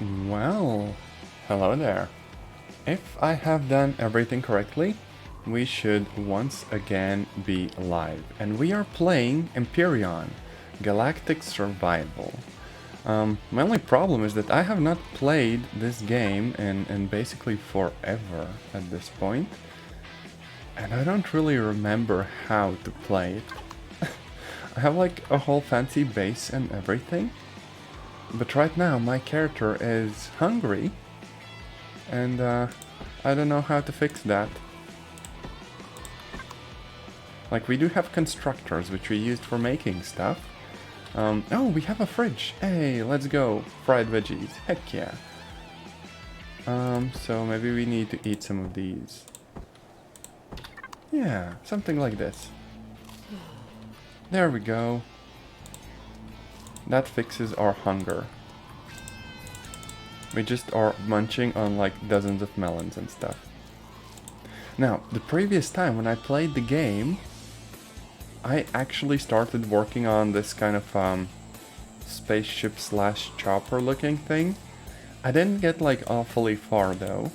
Well, hello there. If I have done everything correctly, we should once again be live. And we are playing Empyrion, Galactic Survival. My only problem is that I have not played this game in basically forever at this point. And I don't really remember how to play it. I have like a whole fancy base and everything. But right now my character is hungry. And I don't know how to fix that. Like, we do have constructors, which we used for making stuff. Oh, we have a fridge. Hey, let's go. Fried veggies. Heck yeah. So maybe we need to eat some of these. Yeah, something like this. There we go. That fixes our hunger. We just are munching on like dozens of melons and stuff. Now, the previous time when I played the game, I actually started working on this kind of spaceship slash chopper looking thing. I didn't get like awfully far though.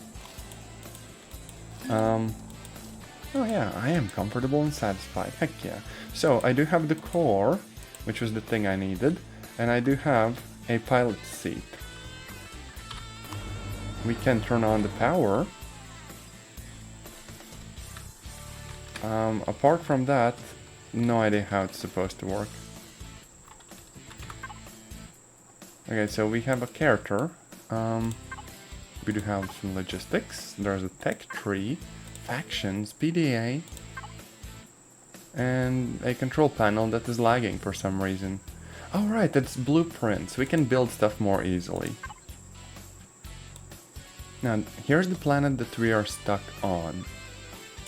Oh yeah, I am comfortable and satisfied, heck yeah. So I do have the core, which was the thing I needed, and I do have a pilot seat. We can turn on the power. Apart from that, no idea how it's supposed to work. Okay, so we have a character. We do have some logistics. There's a tech tree, factions, PDA, and a control panel that is lagging for some reason. Oh right, that's blueprints. We can build stuff more easily. Now, here's the planet that we are stuck on.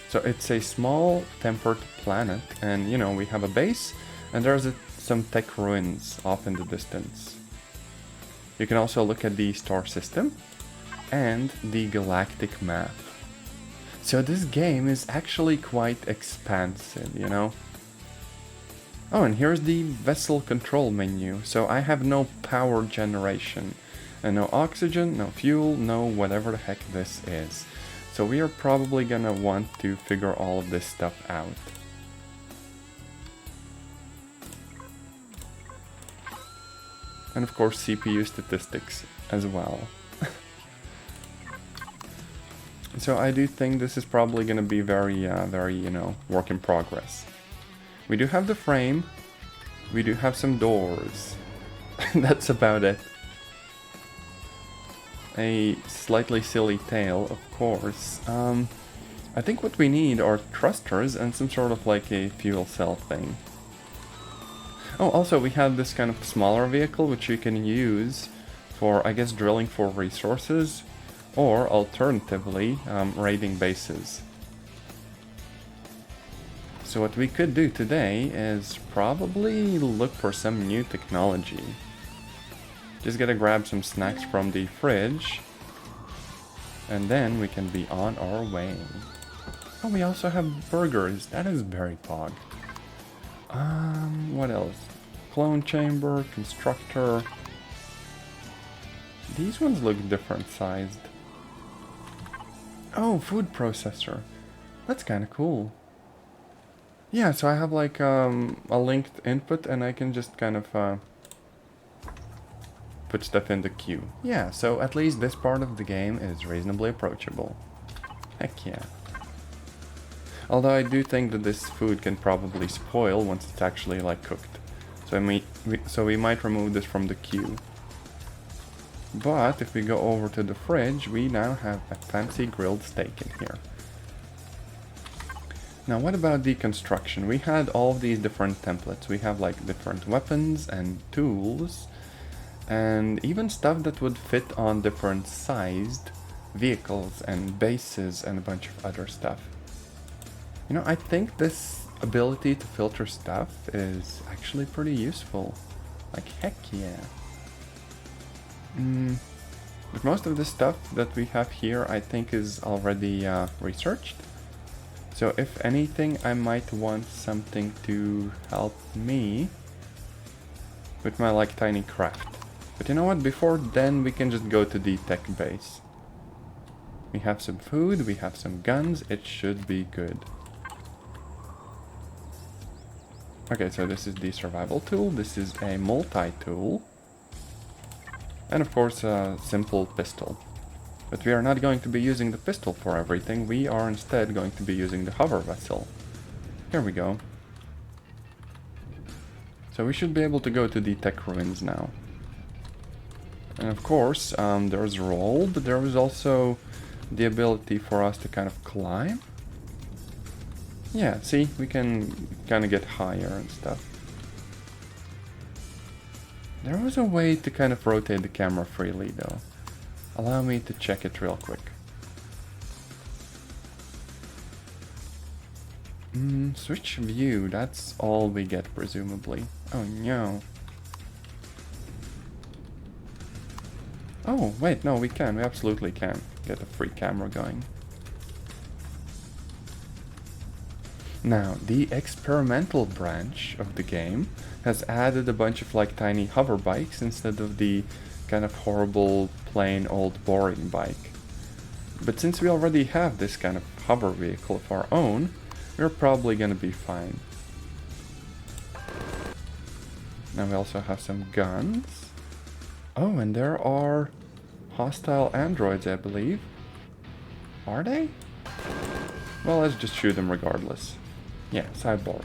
So it's a small tempered planet, and you know, we have a base, and there's some tech ruins off in the distance. You can also look at the star system and the galactic map. So this game is actually quite expansive, you know. Oh, and here's the vessel control menu. So I have no power generation, and no oxygen, no fuel, no whatever the heck this is. So we are probably gonna want to figure all of this stuff out. And of course CPU statistics as well. So I do think this is probably gonna be very, you know, work in progress. We do have the frame. We do have some doors. That's about it. A slightly silly tail, of course. I think what we need are thrusters and some sort of like a fuel cell thing. Oh, also we have this kind of smaller vehicle which you can use for, I guess, drilling for resources, or alternatively, raiding bases. So what we could do today is probably look for some new technology. Just gotta grab some snacks from the fridge, and then we can be on our way. Oh, we also have burgers. That is very pog. What else? Clone chamber, constructor. These ones look different sized. Oh, food processor. That's kind of cool. Yeah, so I have like a linked input, and I can just kind of put stuff in the queue. Yeah, so at least this part of the game is reasonably approachable. Heck yeah. Although I do think that this food can probably spoil once it's actually like cooked. So we might remove this from the queue. But if we go over to the fridge, we now have a fancy grilled steak in here. Now what about the construction? We had all of these different templates. We have like different weapons and tools, and even stuff that would fit on different sized vehicles and bases and a bunch of other stuff. You know, I think this ability to filter stuff is actually pretty useful. Like, heck yeah. But most of the stuff that we have here I think is already researched. So if anything, I might want something to help me with my like tiny craft. But you know what, before then we can just go to the tech base. We have some food, we have some guns, it should be good. Okay, so this is the survival tool, this is a multi-tool. And of course a simple pistol. But we are not going to be using the pistol for everything, we are instead going to be using the hover vessel. Here we go. So we should be able to go to the tech ruins now. And of course, there's roll, but there was also the ability for us to kind of climb. Yeah, see, we can kind of get higher and stuff. There was a way to kind of rotate the camera freely though. Allow me to check it real quick. Switch view, that's all we get presumably. Oh no. Oh, wait, no, we can. We absolutely can get a free camera going. Now, the experimental branch of the game has added a bunch of like tiny hover bikes instead of the kind of horrible, plain old boring bike. But since we already have this kind of hover vehicle of our own, we're probably gonna be fine. Now we also have some guns. Oh, and there are hostile androids, I believe. Are they? Well, let's just shoot them regardless. Yeah, cyborgs.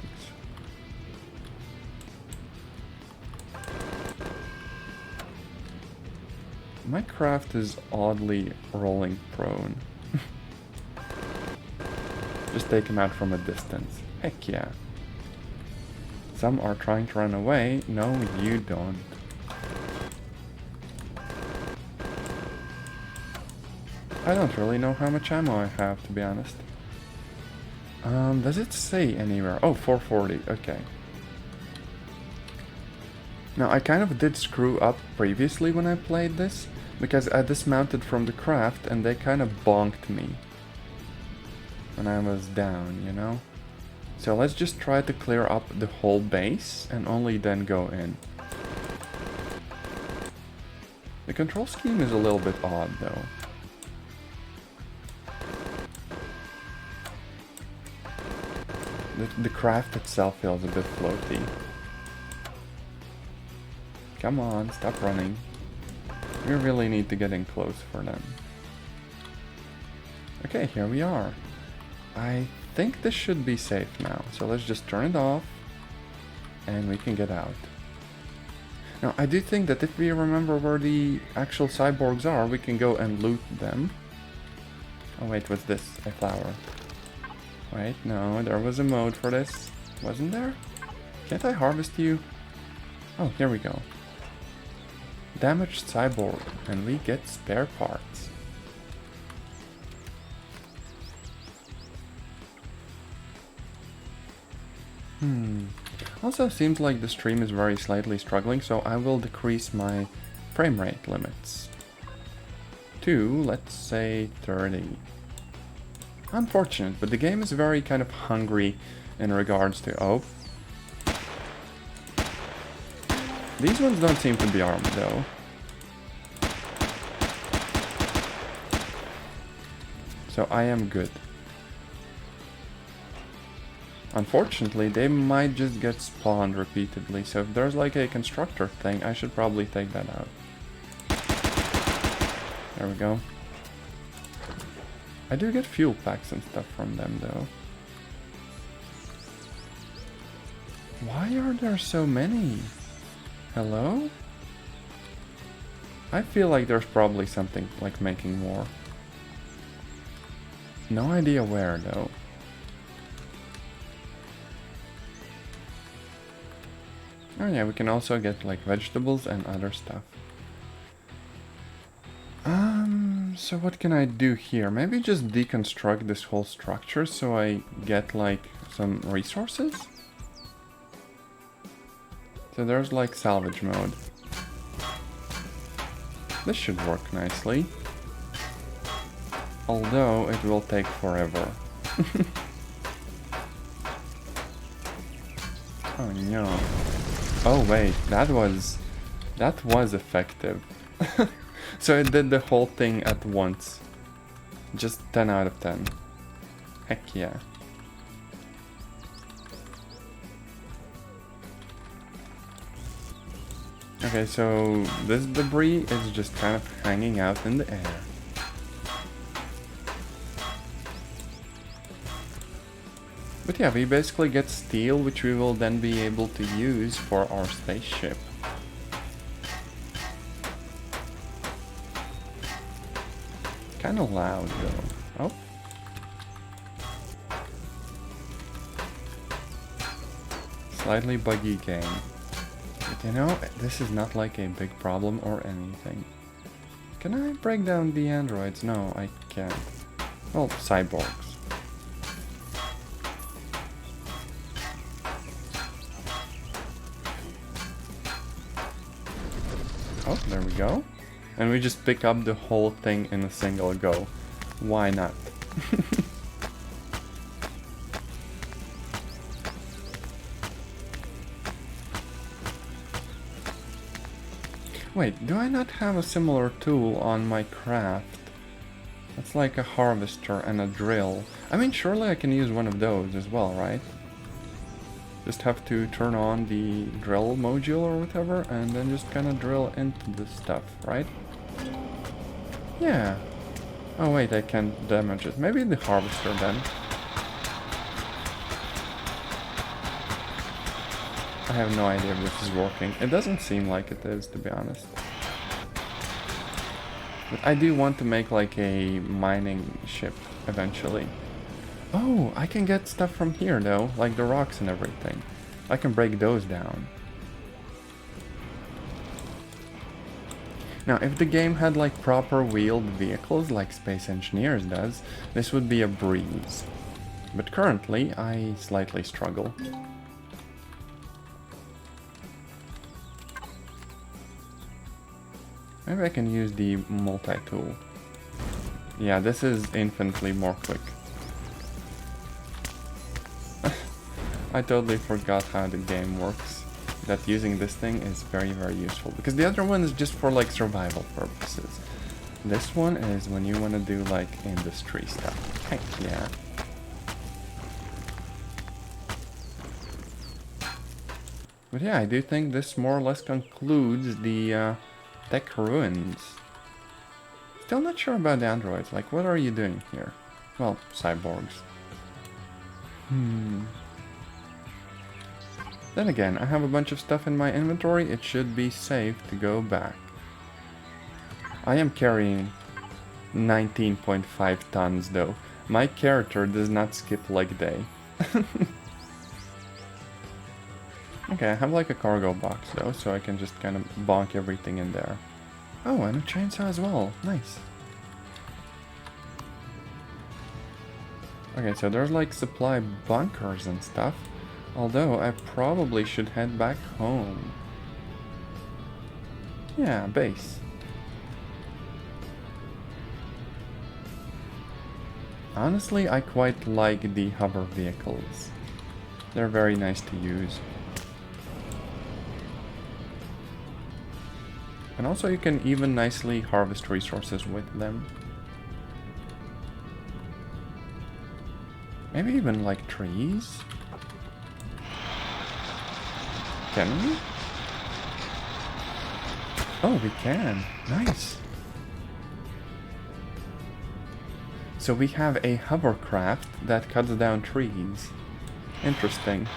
My craft is oddly rolling prone. Just take him out from a distance. Heck yeah. Some are trying to run away. No, you don't. I don't really know how much ammo I have, to be honest. Does it say anywhere? Oh, 440, okay. Now, I kind of did screw up previously when I played this, because I dismounted from the craft and they kind of bonked me when I was down, you know? So let's just try to clear up the whole base and only then go in. The control scheme is a little bit odd though. The craft itself feels a bit floaty. Come on, stop running. We really need to get in close for them. Okay, here we are. I think this should be safe now, so let's just turn it off and we can get out. Now, I do think that if we remember where the actual cyborgs are, we can go and loot them. Oh wait, what's this? A flower. Wait, no, there was a mode for this. Wasn't there? Can't I harvest you? Oh, here we go. Damaged cyborg, and we get spare parts. Also seems like the stream is very slightly struggling, so I will decrease my frame rate limits to, let's say, 30. Unfortunate, but the game is very kind of hungry in regards to... Oh. These ones don't seem to be armed, though. So I am good. Unfortunately, they might just get spawned repeatedly, so if there's like a constructor thing, I should probably take that out. There we go. I do get fuel packs and stuff from them, though. Why are there so many? Hello? I feel like there's probably something like making more. No idea where, though. Oh yeah, we can also get like vegetables and other stuff. So what can I do here? Maybe just deconstruct this whole structure so I get like some resources? So there's like salvage mode. This should work nicely. Although it will take forever. Oh no. Oh wait, that was That was effective. So it did the whole thing at once. Just 10 out of 10. Heck yeah. Okay, so this debris is just kind of hanging out in the air. But yeah, we basically get steel, which we will then be able to use for our spaceship. Kinda loud though. Oh. Slightly buggy game. But you know, this is not like a big problem or anything. Can I break down the androids? No, I can't. Well, cyborgs. Oh, there we go. And we just pick up the whole thing in a single go. Why not? Wait, do I not have a similar tool on my craft? That's like a harvester and a drill. I mean, surely I can use one of those as well, right? Just have to turn on the drill module or whatever, and then just kind of drill into the stuff, right? Yeah. Oh wait, I can't damage it. Maybe the harvester then. I have no idea if this is working. It doesn't seem like it is, to be honest. But I do want to make like a mining ship eventually. Oh, I can get stuff from here though, like the rocks and everything. I can break those down. Now, if the game had like proper wheeled vehicles like Space Engineers does, this would be a breeze. But currently, I slightly struggle. Maybe I can use the multi-tool. Yeah, this is infinitely more quick. I totally forgot how the game works. That using this thing is very, very useful. Because the other one is just for like survival purposes. This one is when you want to do like industry stuff. Heck yeah. But yeah, I do think this more or less concludes the tech ruins. Still not sure about the androids. Like, what are you doing here? Well, cyborgs. Then again, I have a bunch of stuff in my inventory. It should be safe to go back. I am carrying 19.5 tons though. My character does not skip leg day. Okay, I have like a cargo box though, so I can just kind of bonk everything in there. Oh, and a chainsaw as well. Nice. Okay, so there's like supply bunkers and stuff. Although, I probably should head back home. Yeah, base. Honestly, I quite like the hover vehicles. They're very nice to use. And also you can even nicely harvest resources with them. Maybe even like trees? Can we? Oh, we can. Nice. So we have a hovercraft that cuts down trees. Interesting.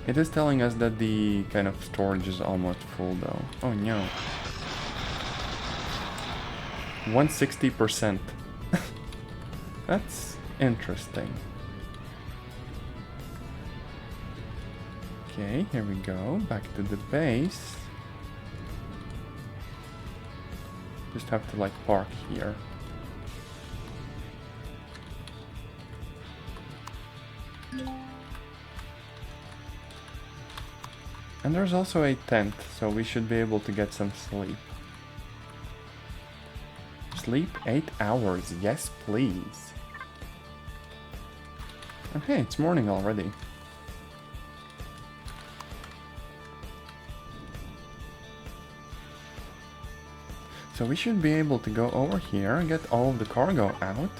It is telling us that the kind of storage is almost full though. Oh no. 160%. That's interesting. Okay, here we go. Back to the base. Just have to like park here. And there's also a tent, so we should be able to get some sleep. Sleep 8 hours, yes please. And hey, it's morning already. So we should be able to go over here and get all of the cargo out.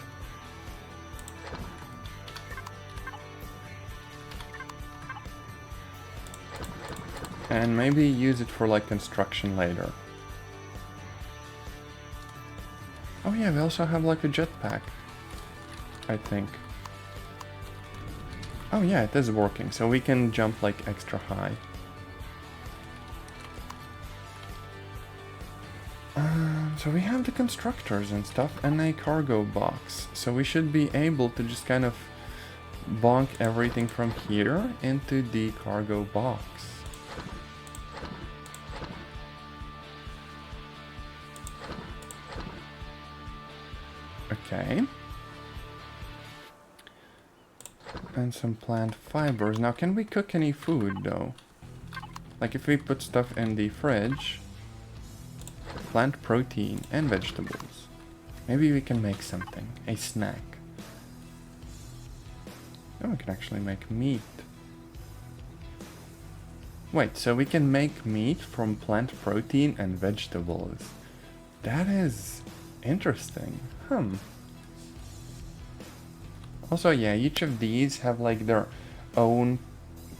And maybe use it for like construction later. Oh yeah, we also have like a jetpack, I think. Oh yeah, it is working, so we can jump like extra high. So we have the constructors and stuff and a cargo box. So we should be able to just kind of bonk everything from here into the cargo box. Okay. And some plant fibers. Now, can we cook any food, though? Like, if we put stuff in the fridge... Plant protein and vegetables. Maybe we can make something. A snack. Oh, we can actually make meat. Wait, so we can make meat from plant protein and vegetables. That is interesting. Also, yeah, each of these have like their own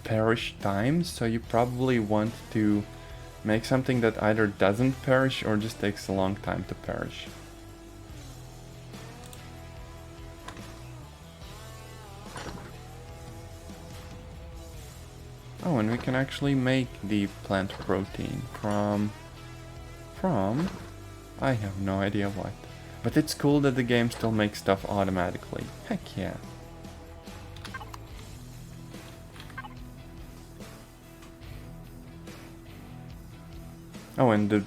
perish times, so you probably want to make something that either doesn't perish or just takes a long time to perish. Oh, and we can actually make the plant protein from... I have no idea what. But it's cool that the game still makes stuff automatically. Heck yeah. Oh, and the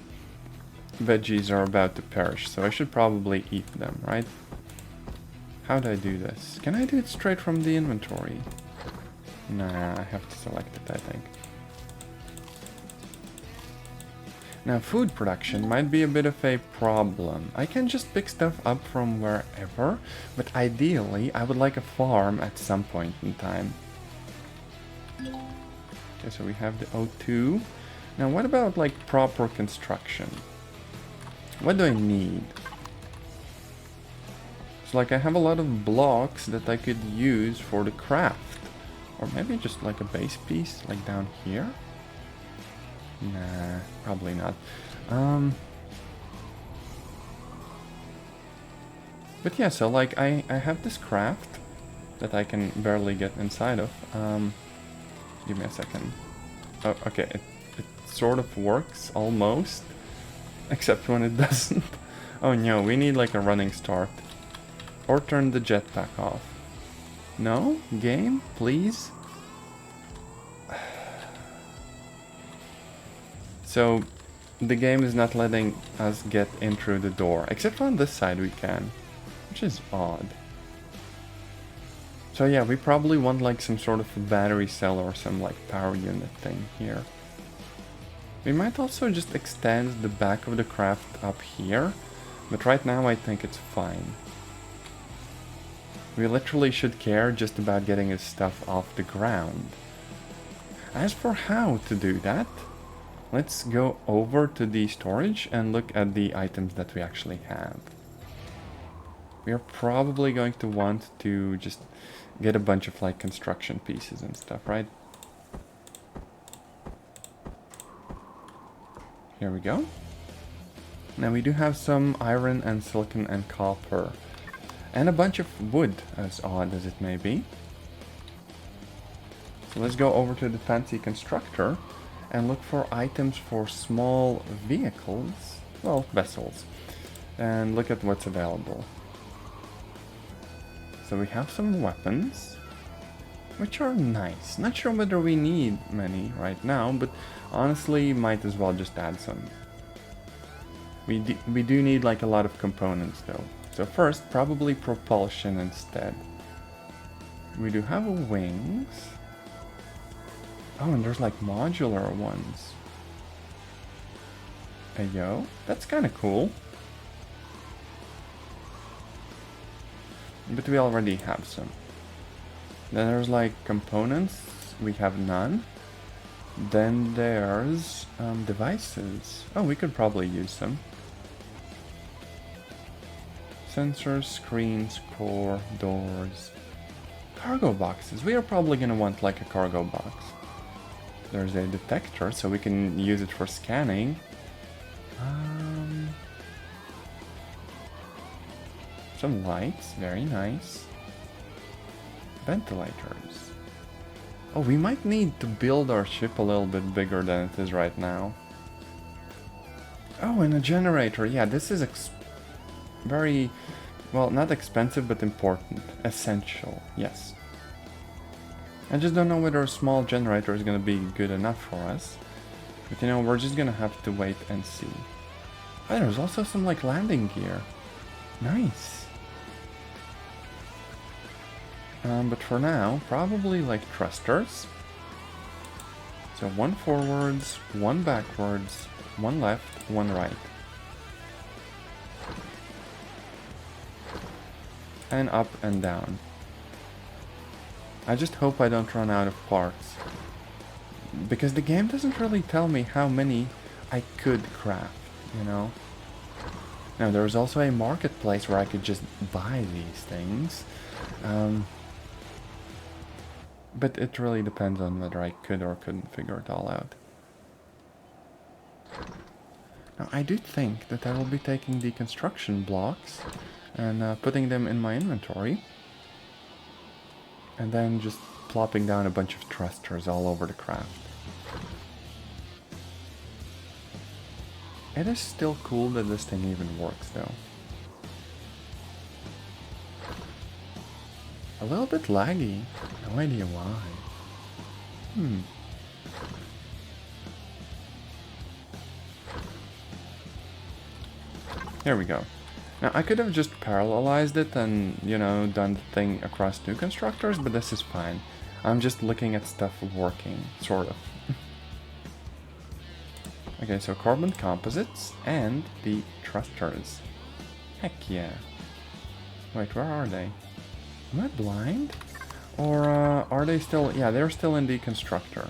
veggies are about to perish, so I should probably eat them, right? How do I do this? Can I do it straight from the inventory? Nah, I have to select it, I think. Now, food production might be a bit of a problem. I can just pick stuff up from wherever, but ideally, I would like a farm at some point in time. Okay, so we have the O2. Now, what about, like, proper construction? What do I need? So, like, I have a lot of blocks that I could use for the craft. Or maybe just, like, a base piece, like, down here? Nah, probably not. But yeah, so, like, I have this craft that I can barely get inside of. Give me a second. Oh, okay, it sort of works, almost. Except when it doesn't. Oh no, we need like a running start. Or turn the jetpack off. No? Game? Please? So, the game is not letting us get in through the door. Except on this side we can. Which is odd. So yeah, we probably want like some sort of a battery cell or some like power unit thing here. We might also just extend the back of the craft up here, but right now I think it's fine. We literally should care just about getting his stuff off the ground. As for how to do that, let's go over to the storage and look at the items that we actually have. We are probably going to want to just get a bunch of like construction pieces and stuff, right? Here we go. Now we do have some iron and silicon and copper. And a bunch of wood, as odd as it may be. So let's go over to the fancy constructor and look for items for small vehicles. Well, vessels. And look at what's available. So we have some weapons, which are nice. Not sure whether we need many right now, but honestly, might as well just add some. We do need like a lot of components though. So first, probably propulsion instead. We do have wings. Oh, and there's like modular ones. Ayo, that's kind of cool. But we already have some. Then there's like components. We have none. Then there's devices. Oh, we could probably use some. Sensors, screens, core, doors. Cargo boxes. We are probably gonna want like a cargo box. There's a detector, so we can use it for scanning. Some lights, very nice. Ventilators. Oh, we might need to build our ship a little bit bigger than it is right now. Oh, and a generator. Yeah, this is very, well, not expensive, but important. Essential, yes. I just don't know whether a small generator is going to be good enough for us. But you know, we're just going to have to wait and see. Oh, there's also some like landing gear. Nice. But for now, probably like thrusters. So one forwards, one backwards, one left, one right. And up and down. I just hope I don't run out of parts. Because the game doesn't really tell me how many I could craft, you know? Now, there's also a marketplace where I could just buy these things. But it really depends on whether I could or couldn't figure it all out. Now, I do think that I will be taking the construction blocks and putting them in my inventory. And then just plopping down a bunch of thrusters all over the craft. It is still cool that this thing even works, though. A little bit laggy. No idea why. Here we go. Now, I could have just parallelized it and, you know, done the thing across two constructors, but this is fine. I'm just looking at stuff working, sort of. Okay, so carbon composites and the thrusters. Heck yeah. Wait, where are they? Am I blind? Or are they still... Yeah, they're still in the constructor.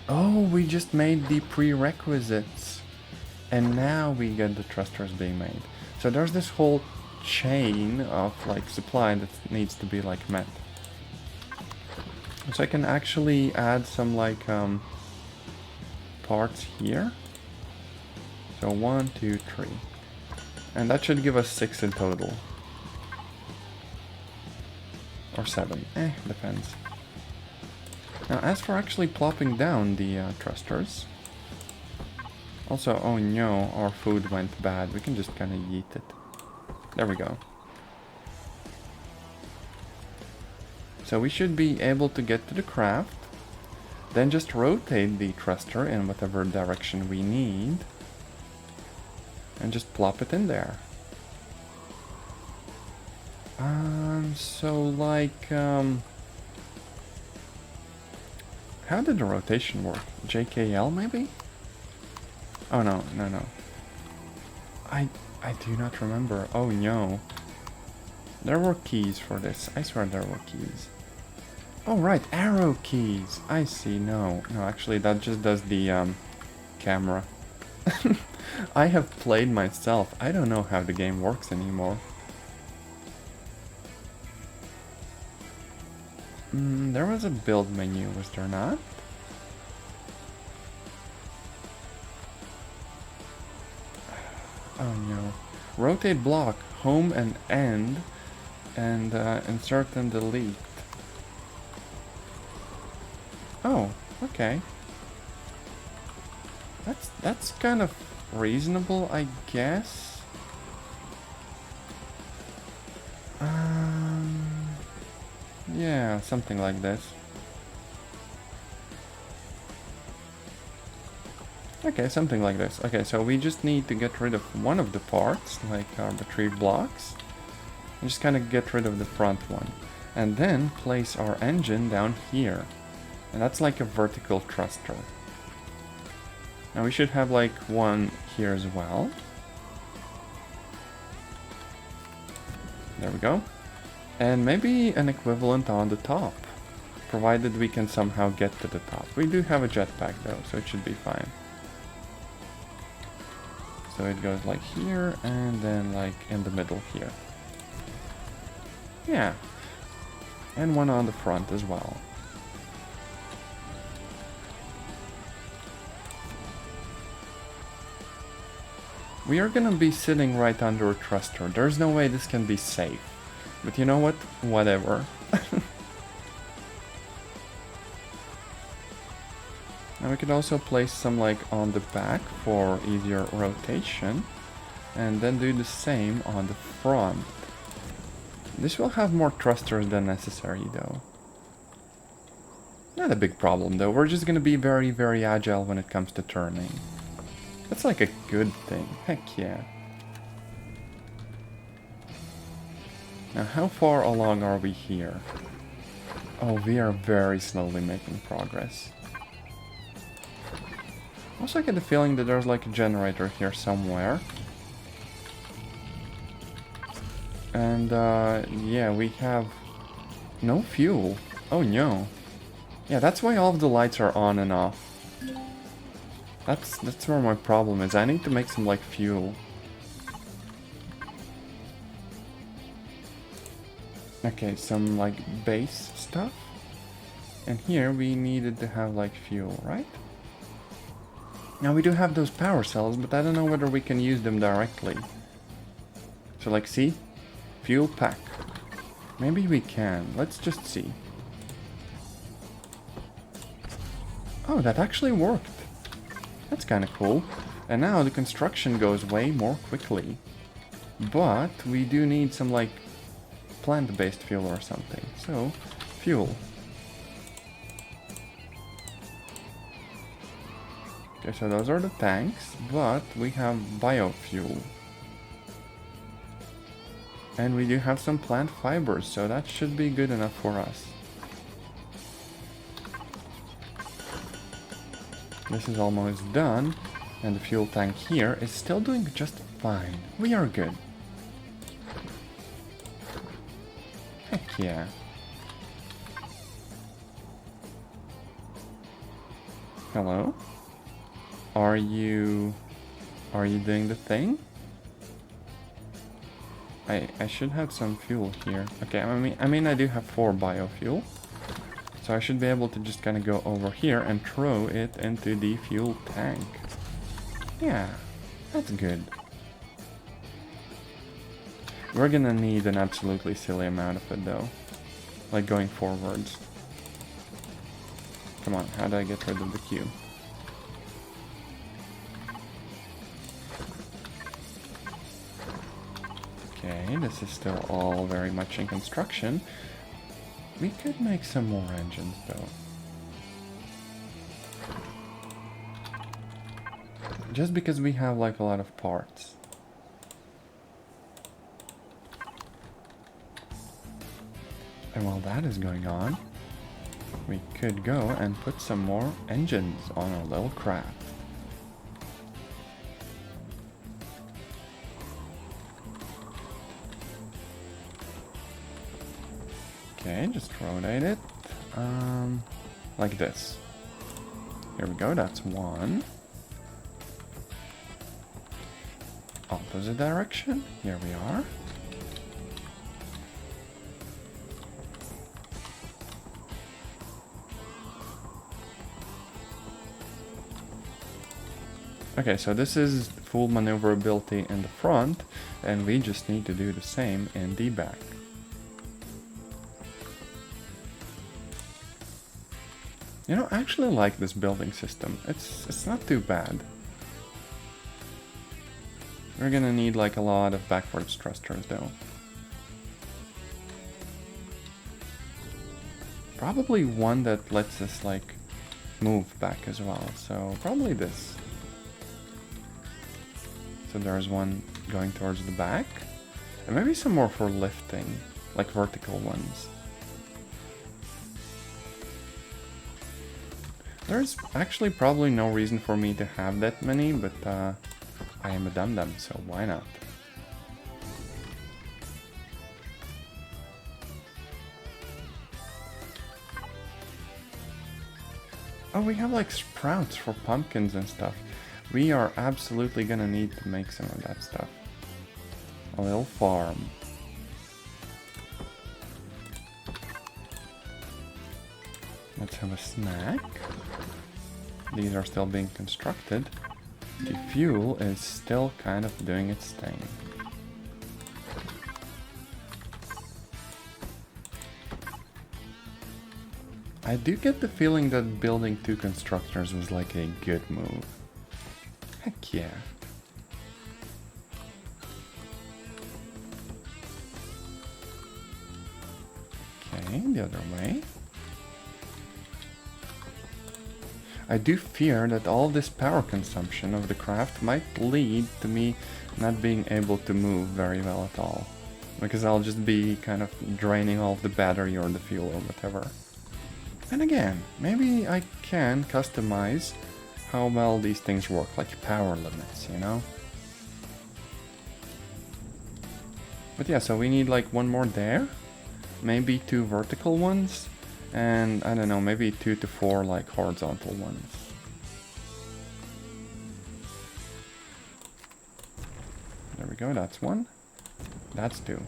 Oh, we just made the prerequisites. And now we get the thrusters being made. So there's this whole chain of like supply that needs to be like met. So I can actually add some like parts here. So 1, 2, 3. And that should give us 6 in total. Or 7. Depends. Now, as for actually plopping down the thrusters... Also, oh no, our food went bad. We can just kind of yeet it. There we go. So we should be able to get to the craft. Then just rotate the thruster in whatever direction we need. And just plop it in there. So like, how did the rotation work? JKL maybe? Oh no. I do not remember. Oh no. There were keys for this. I swear there were keys. Oh right, arrow keys. I see. No, actually that just does the camera. I have played myself. I don't know how the game works anymore. There was a build menu, was there not? Oh no. Rotate block, home and end, and insert and delete. Oh, okay. That's kind of reasonable, I guess. Yeah, something like this. Okay, something like this. Okay, so we just need to get rid of one of the parts, like retrieve blocks, and just kind of get rid of the front one. And then place our engine down here. And that's like a vertical thruster. Now we should have like one here as well. There we go. And maybe an equivalent on the top, provided we can somehow get to the top. We do have a jetpack though, so it should be fine. So it goes like here and then like in the middle here. Yeah. And one on the front as well. We are gonna be sitting right under a thruster. There's no way this can be safe. But you know what? Whatever. Now we could also place some like on the back for easier rotation. And then do the same on the front. This will have more thrusters than necessary though. Not a big problem though, we're just gonna be very, very agile when it comes to turning. That's like a good thing, heck yeah. Now how far along are we here? Oh, we are very slowly making progress. Also I get the feeling that there's like a generator here somewhere. And yeah, we have no fuel. Oh no. Yeah, that's why all of the lights are on and off. That's where my problem is. I need to make some like fuel. Okay, some like base stuff. And here we needed to have like fuel, right? Now we do have those power cells, but I don't know whether we can use them directly. So like, see? Fuel pack. Maybe we can. Let's just see. Oh, that actually worked. That's kind of cool. And now the construction goes way more quickly. But we do need some like plant-based fuel or something. So, fuel. Okay, so those are the tanks, but we have biofuel. And we do have some plant fibers, so that should be good enough for us. This is almost done, and the fuel tank here is still doing just fine. We are good. Heck yeah. Hello? Are you doing the thing? I should have some fuel here. Okay, I mean I do have 4 biofuel. So I should be able to just kind of go over here and throw it into the fuel tank. Yeah, that's good. We're gonna need an absolutely silly amount of it though. Like going forwards. Come on, how do I get rid of the queue? Okay, this is still all very much in construction. We could make some more engines though. Just because we have like a lot of parts. And while that is going on, we could go and put some more engines on our little craft. Okay, just rotate it, like this. Here we go, that's 1. Opposite direction, here we are. Okay, so this is full maneuverability in the front, and we just need to do the same in the back. You know, I actually like this building system. It's not too bad. We're gonna need like a lot of backwards thrusters though. Probably one that lets us like move back as well, so probably this. So there's one going towards the back, and maybe some more for lifting, like vertical ones. There's actually probably no reason for me to have that many, but I am a dum-dum, so why not? Oh, we have like sprouts for pumpkins and stuff. We are absolutely gonna need to make some of that stuff. A little farm. Let's have a snack. These are still being constructed. The fuel is still kind of doing its thing. I do get the feeling that building 2 constructors was like a good move. Heck yeah. Okay, the other way. I do fear that all this power consumption of the craft might lead to me not being able to move very well at all. Because I'll just be kind of draining all of the battery or the fuel or whatever. And again, maybe I can customize how well these things work, like power limits, you know? But yeah, so we need like 1 more there, maybe 2 vertical ones, and I don't know, maybe 2 to 4 like horizontal ones. There we go, that's 1. That's 2.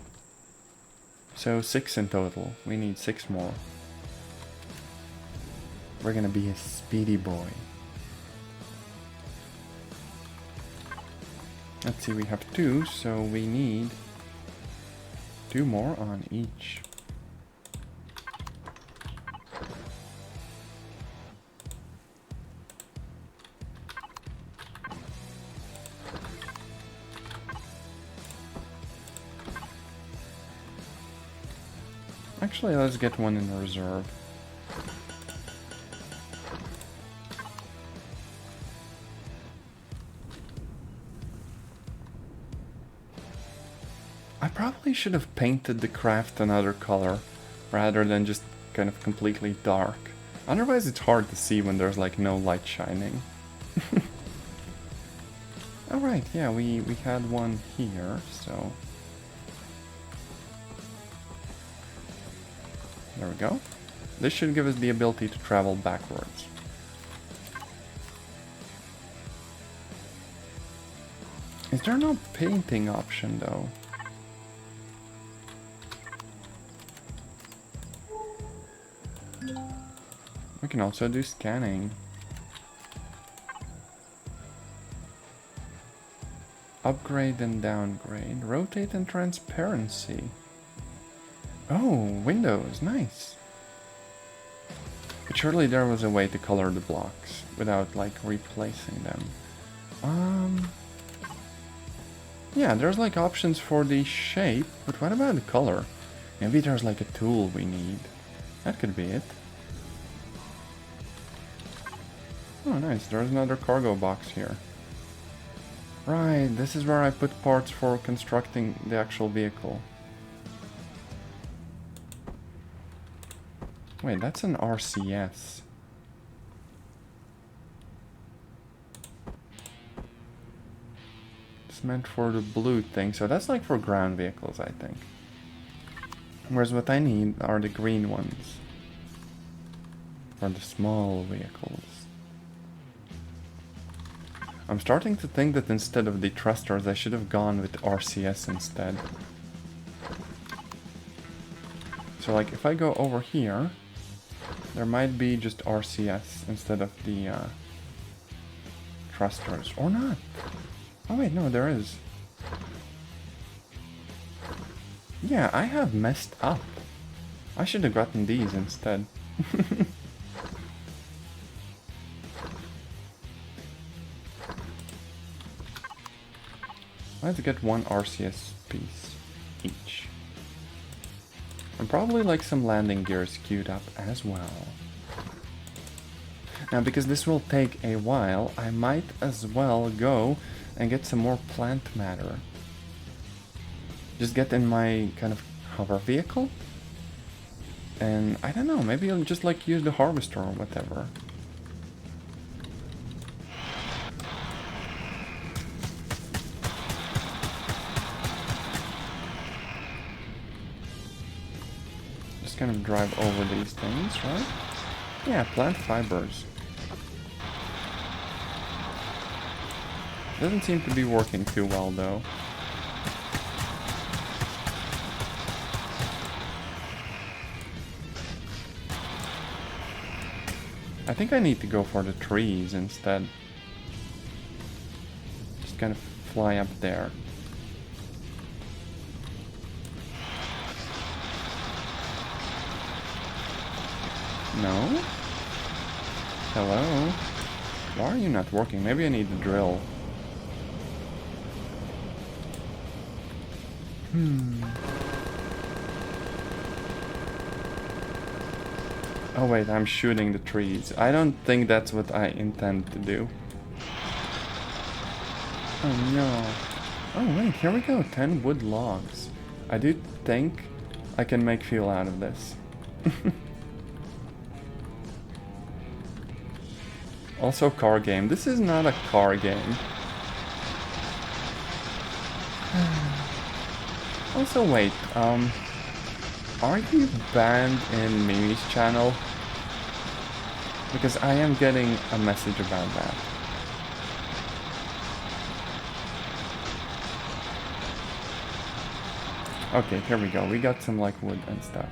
So 6 in total. We need 6 more. We're gonna be a speedy boy. Let's see, we have 2, so we need 2 more on each. Actually, let's get 1 in reserve. I probably should have painted the craft another color rather than just kind of completely dark. Otherwise it's hard to see when there's like no light shining. Alright, yeah, we had 1 here, so... There we go. This should give us the ability to travel backwards. Is there no painting option though? We can also do scanning. Upgrade and downgrade. Rotate and transparency. Oh, windows, nice. But surely there was a way to color the blocks without like replacing them. Yeah, there's like options for the shape, but what about the color? Maybe there's like a tool we need. That could be it. Oh nice, there's another cargo box here. Right, this is where I put parts for constructing the actual vehicle. Wait, that's an RCS. It's meant for the blue thing, so that's like for ground vehicles, I think. Whereas what I need are the green ones. For the small vehicles. I'm starting to think that instead of the thrusters, I should have gone with RCS instead. So like if I go over here, there might be just RCS instead of the thrusters. Or not. Oh wait, no, there is. Yeah, I have messed up. I should have gotten these instead. Let's get 1 RCS piece each. And probably like some landing gears queued up as well. Now because this will take a while, I might as well go and get some more plant matter. Just get in my kind of hover vehicle. And I don't know, maybe I'll just like use the harvester or whatever. Kind of drive over these things, right? Yeah, plant fibers. Doesn't seem to be working too well though. I think I need to go for the trees instead. Just kind of fly up there. No? Hello? Why are you not working? Maybe I need the drill. Oh wait, I'm shooting the trees. I don't think that's what I intend to do. Oh no. Oh wait, here we go. 10 wood logs. I do think I can make fuel out of this. Also car game. This is not a car game. Also wait, are you banned in Mimi's channel? Because I am getting a message about that. Okay, here we go. We got some like wood and stuff.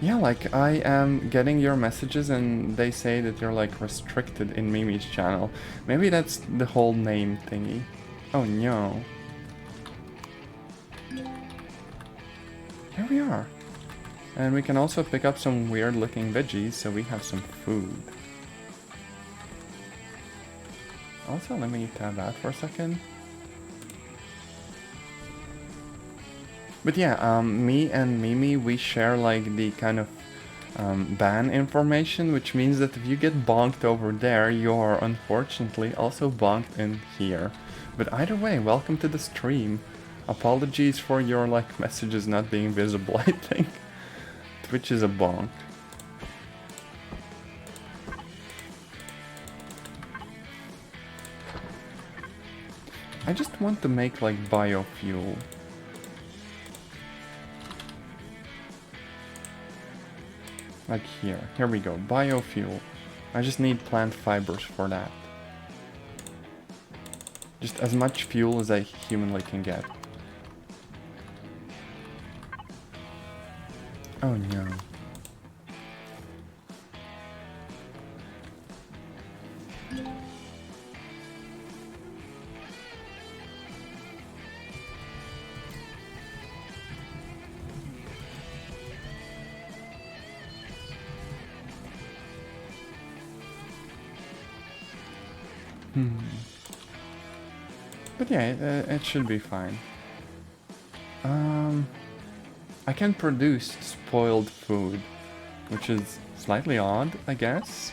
Yeah, like I am getting your messages and they say that you're like restricted in Mimi's channel. Maybe that's the whole name thingy. Oh no. Here we are. And we can also pick up some weird looking veggies, so we have some food. Also, let me tab out for a second. But yeah, me and Mimi, we share like the kind of ban information, which means that if you get bonked over there, you are unfortunately also bonked in here. But either way, welcome to the stream. Apologies for your like messages not being visible, I think. Twitch is a bonk. I just want to make like biofuel. Like here we go, biofuel. I just need plant fibers for that. Just as much fuel as I humanly can get. Oh no. But yeah, it should be fine. I can produce spoiled food, which is slightly odd, I guess.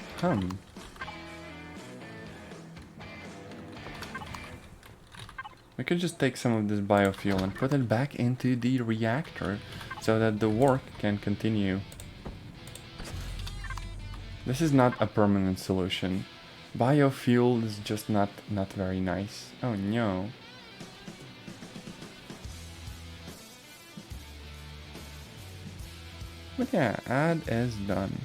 We could just take some of this biofuel and put it back into the reactor so that the work can continue. This is not a permanent solution. Biofuel is just not very nice. Oh no. But yeah, ad is done.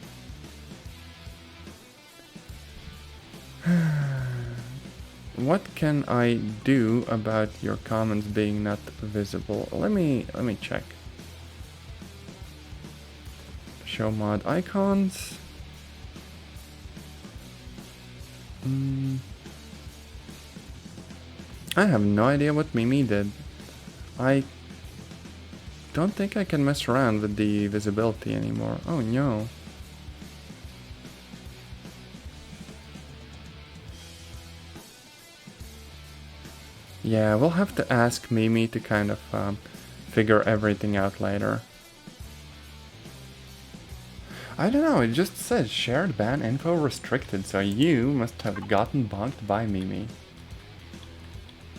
What can I do about your comments being not visible? Let me check. Show mod icons. I have no idea what Mimi did. I don't think I can mess around with the visibility anymore. Oh no. Yeah, we'll have to ask Mimi to kind of figure everything out later. I don't know, it just says shared ban info restricted, so you must have gotten bonked by Mimi.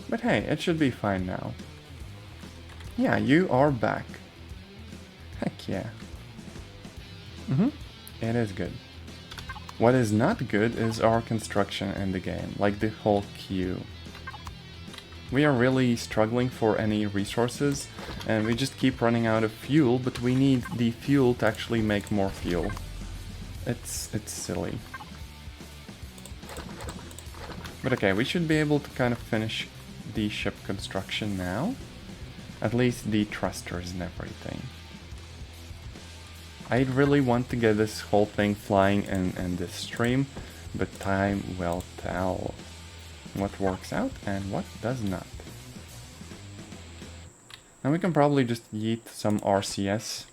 But hey, it should be fine now. Yeah, you are back. Heck yeah. It is good. What is not good is our construction in the game, like the whole queue. We are really struggling for any resources, and we just keep running out of fuel, but we need the fuel to actually make more fuel. It's silly. But okay, we should be able to kind of finish the ship construction now. At least the thrusters and everything. I really want to get this whole thing flying in this stream, but time will tell what works out and what does not. Now we can probably just yeet some RCS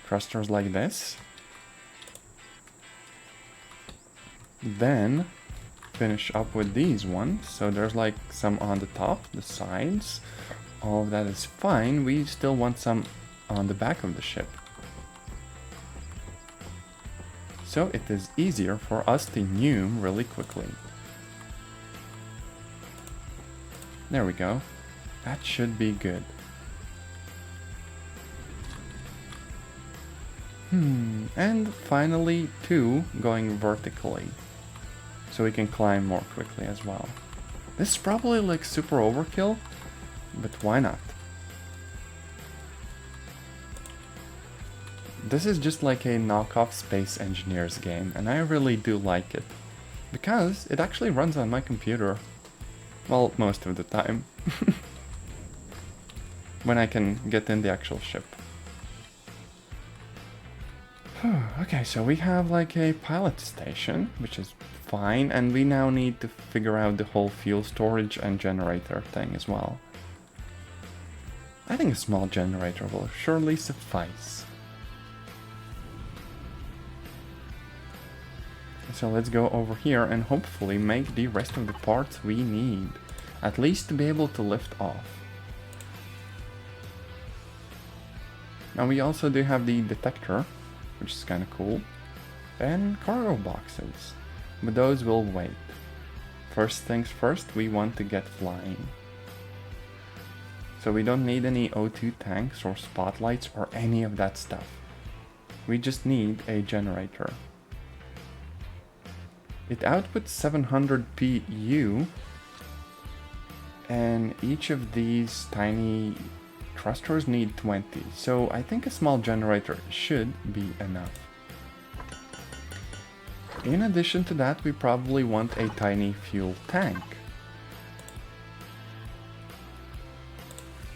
thrusters like this. Then finish up with these ones. So there's like some on the top, the sides. All of that is fine. We still want some on the back of the ship. So it is easier for us to nume really quickly. There we go. That should be good. And finally 2 going vertically. So we can climb more quickly as well. This is probably like super overkill, but why not? This is just like a knockoff Space Engineers game, and I really do like it. Because it actually runs on my computer. Well, most of the time. When I can get in the actual ship. Okay, so we have like a pilot station, which is fine, and we now need to figure out the whole fuel storage and generator thing as well. I think a small generator will surely suffice. So let's go over here and hopefully make the rest of the parts we need, at least to be able to lift off. Now we also do have the detector, which is kind of cool, and cargo boxes, but those will wait. First things first, we want to get flying. So we don't need any O2 tanks or spotlights or any of that stuff. We just need a generator. It outputs 700 PU, and each of these tiny thrusters need 20, so I think a small generator should be enough. In addition to that, we probably want a tiny fuel tank.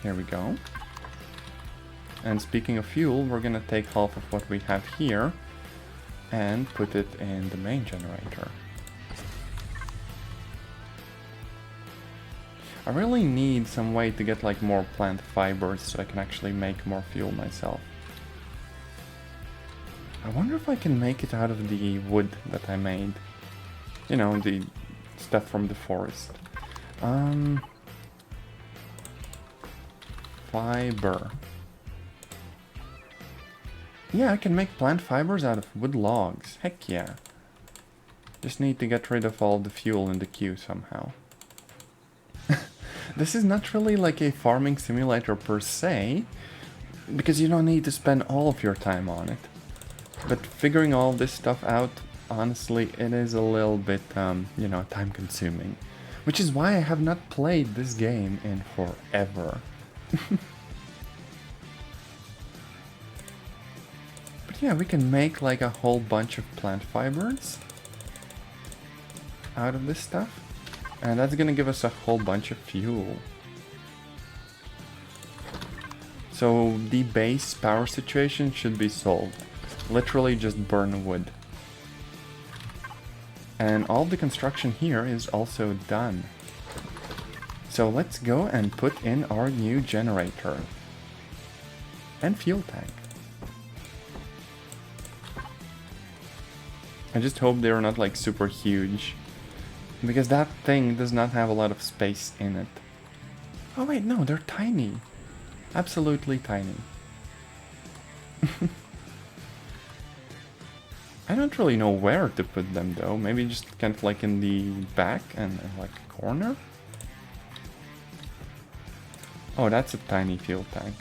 There we go. And speaking of fuel, we're gonna take half of what we have here and put it in the main generator. I really need some way to get like more plant fibers so I can actually make more fuel myself. I wonder if I can make it out of the wood that I made. You know, the stuff from the forest. Fiber. Yeah, I can make plant fibers out of wood logs. Heck yeah. Just need to get rid of all the fuel in the queue somehow. This is not really like a farming simulator per se, because you don't need to spend all of your time on it. But figuring all this stuff out, honestly, it is a little bit, you know, time consuming. Which is why I have not played this game in forever. But yeah, we can make like a whole bunch of plant fibers out of this stuff. And that's gonna give us a whole bunch of fuel. So the base power situation should be solved. Literally just burn wood. And all the construction here is also done. So let's go and put in our new generator. And fuel tank. I just hope they're not like super huge. Because that thing does not have a lot of space in it. Oh wait, no, they're tiny. Absolutely tiny. I don't really know where to put them though. Maybe just kind of like in the back and like a corner? Oh, that's a tiny fuel tank.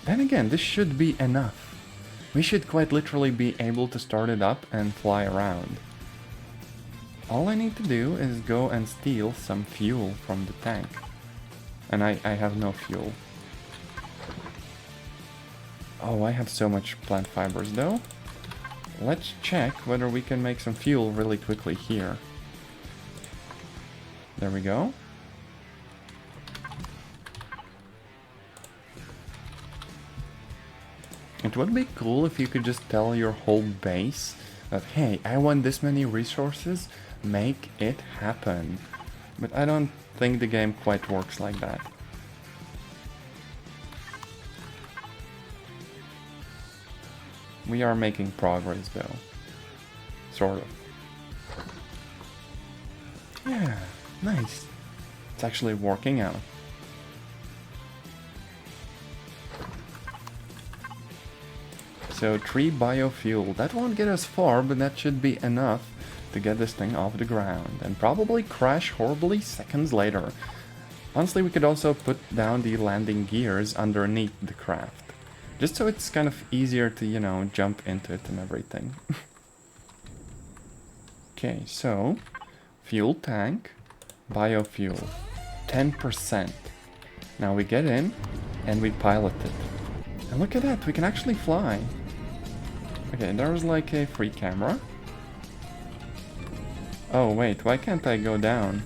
Then again, this should be enough. We should quite literally be able to start it up and fly around. All I need to do is go and steal some fuel from the tank. And I have no fuel. Oh, I have so much plant fibers though. Let's check whether we can make some fuel really quickly here. There we go. It would be cool if you could just tell your whole base that, hey, I want this many resources, make it happen. But I don't think the game quite works like that. We are making progress though. Sort of. Yeah, nice. It's actually working out. So 3 biofuel, that won't get us far, but that should be enough to get this thing off the ground and probably crash horribly seconds later. Honestly, we could also put down the landing gears underneath the craft, just so it's kind of easier to, you know, jump into it and everything. Okay, so fuel tank, biofuel, 10%. Now we get in and we pilot it. And look at that, we can actually fly. Okay, there was like a free camera. Oh wait, why can't I go down?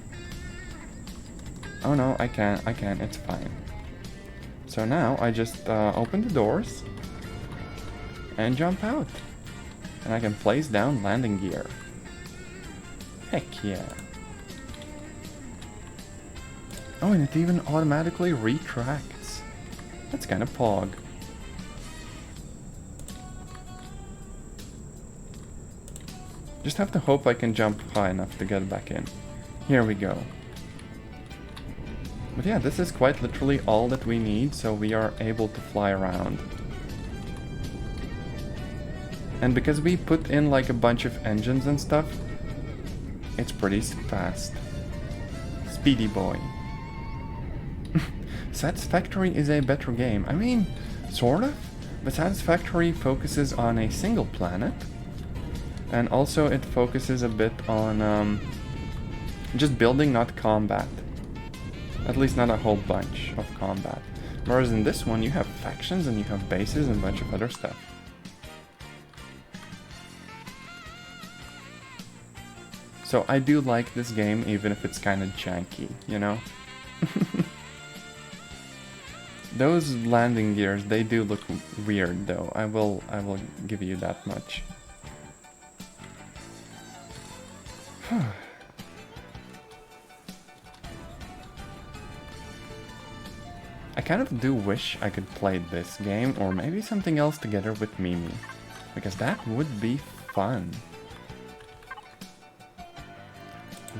Oh no, I can, it's fine. So now I just open the doors and jump out. And I can place down landing gear. Heck yeah. Oh, and it even automatically retracts. That's kind of pog. Just have to hope I can jump high enough to get back in. Here we go. But yeah, this is quite literally all that we need, so we are able to fly around. And because we put in like a bunch of engines and stuff, it's pretty fast. Speedy boy. Satisfactory is a better game. I mean, sort of, but Satisfactory focuses on a single planet. And also it focuses a bit on just building, not combat. At least not a whole bunch of combat. Whereas in this one you have factions and you have bases and a bunch of other stuff. So I do like this game even if it's kind of janky, you know? Those landing gears, they do look weird though. I will give you that much. I kind of do wish I could play this game, or maybe something else together with Mimi, because that would be fun.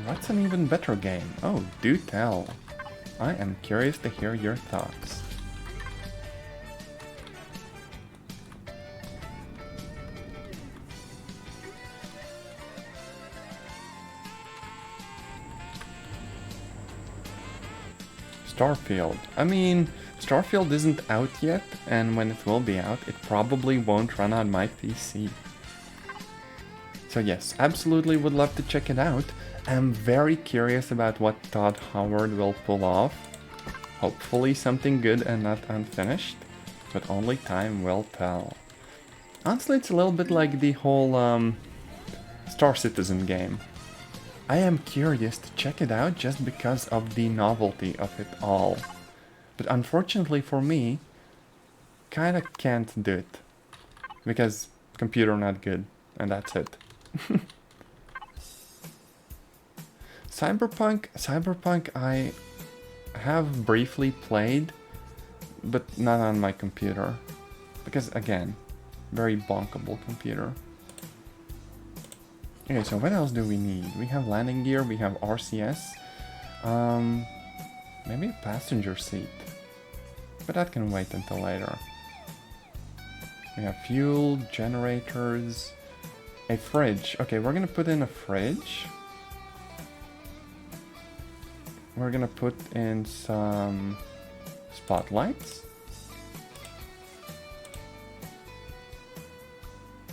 What's an even better game? Oh, do tell. I am curious to hear your thoughts. Starfield. I mean, Starfield isn't out yet, and when it will be out, it probably won't run on my PC. So yes, absolutely would love to check it out. I'm very curious about what Todd Howard will pull off. Hopefully something good and not unfinished, but only time will tell. Honestly, it's a little bit like the whole Star Citizen game. I am curious to check it out just because of the novelty of it all. But unfortunately for me, kinda can't do it. Because computer not good, and that's it. Cyberpunk I have briefly played, but not on my computer. Because again, very bonkable computer. Okay, so what else do we need? We have landing gear, we have RCS. Maybe a passenger seat. But that can wait until later. We have fuel, generators, a fridge. Okay, we're gonna put in a fridge. We're gonna put in some spotlights.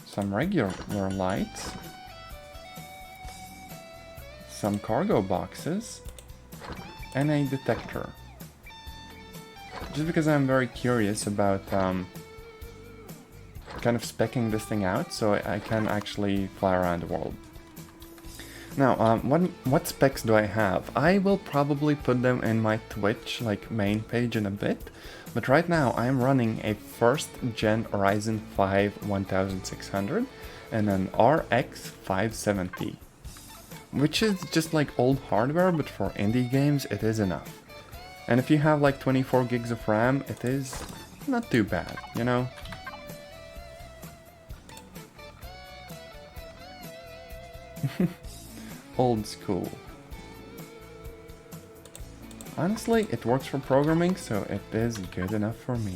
Some regular lights. Some cargo boxes, and a detector. Just because I'm very curious about kind of speccing this thing out so I can actually fly around the world. Now, what specs do I have? I will probably put them in my Twitch like main page in a bit, but right now I'm running a first gen Ryzen 5 1600 and an RX 570, which is just like old hardware, but for indie games it is enough. And if you have like 24 gigs of RAM, it is not too bad, you know? Old school. Honestly, it works for programming, so it is good enough for me.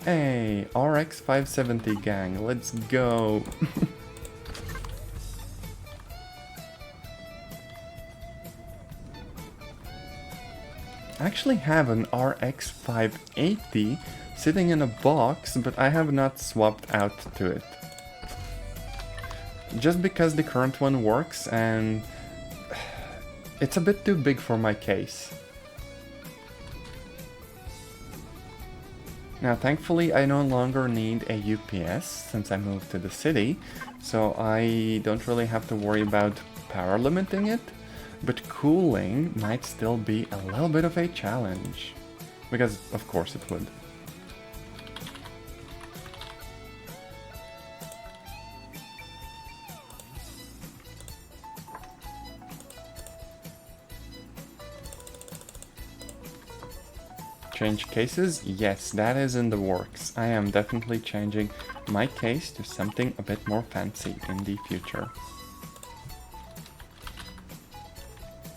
Hey, RX 570 gang, let's go! I actually have an RX 580 sitting in a box, but I have not swapped out to it. Just because the current one works and it's a bit too big for my case. Now thankfully I no longer need a UPS since I moved to the city, so I don't really have to worry about power limiting it, but cooling might still be a little bit of a challenge, because of course it would. Change cases? Yes, that is in the works. I am definitely changing my case to something a bit more fancy in the future.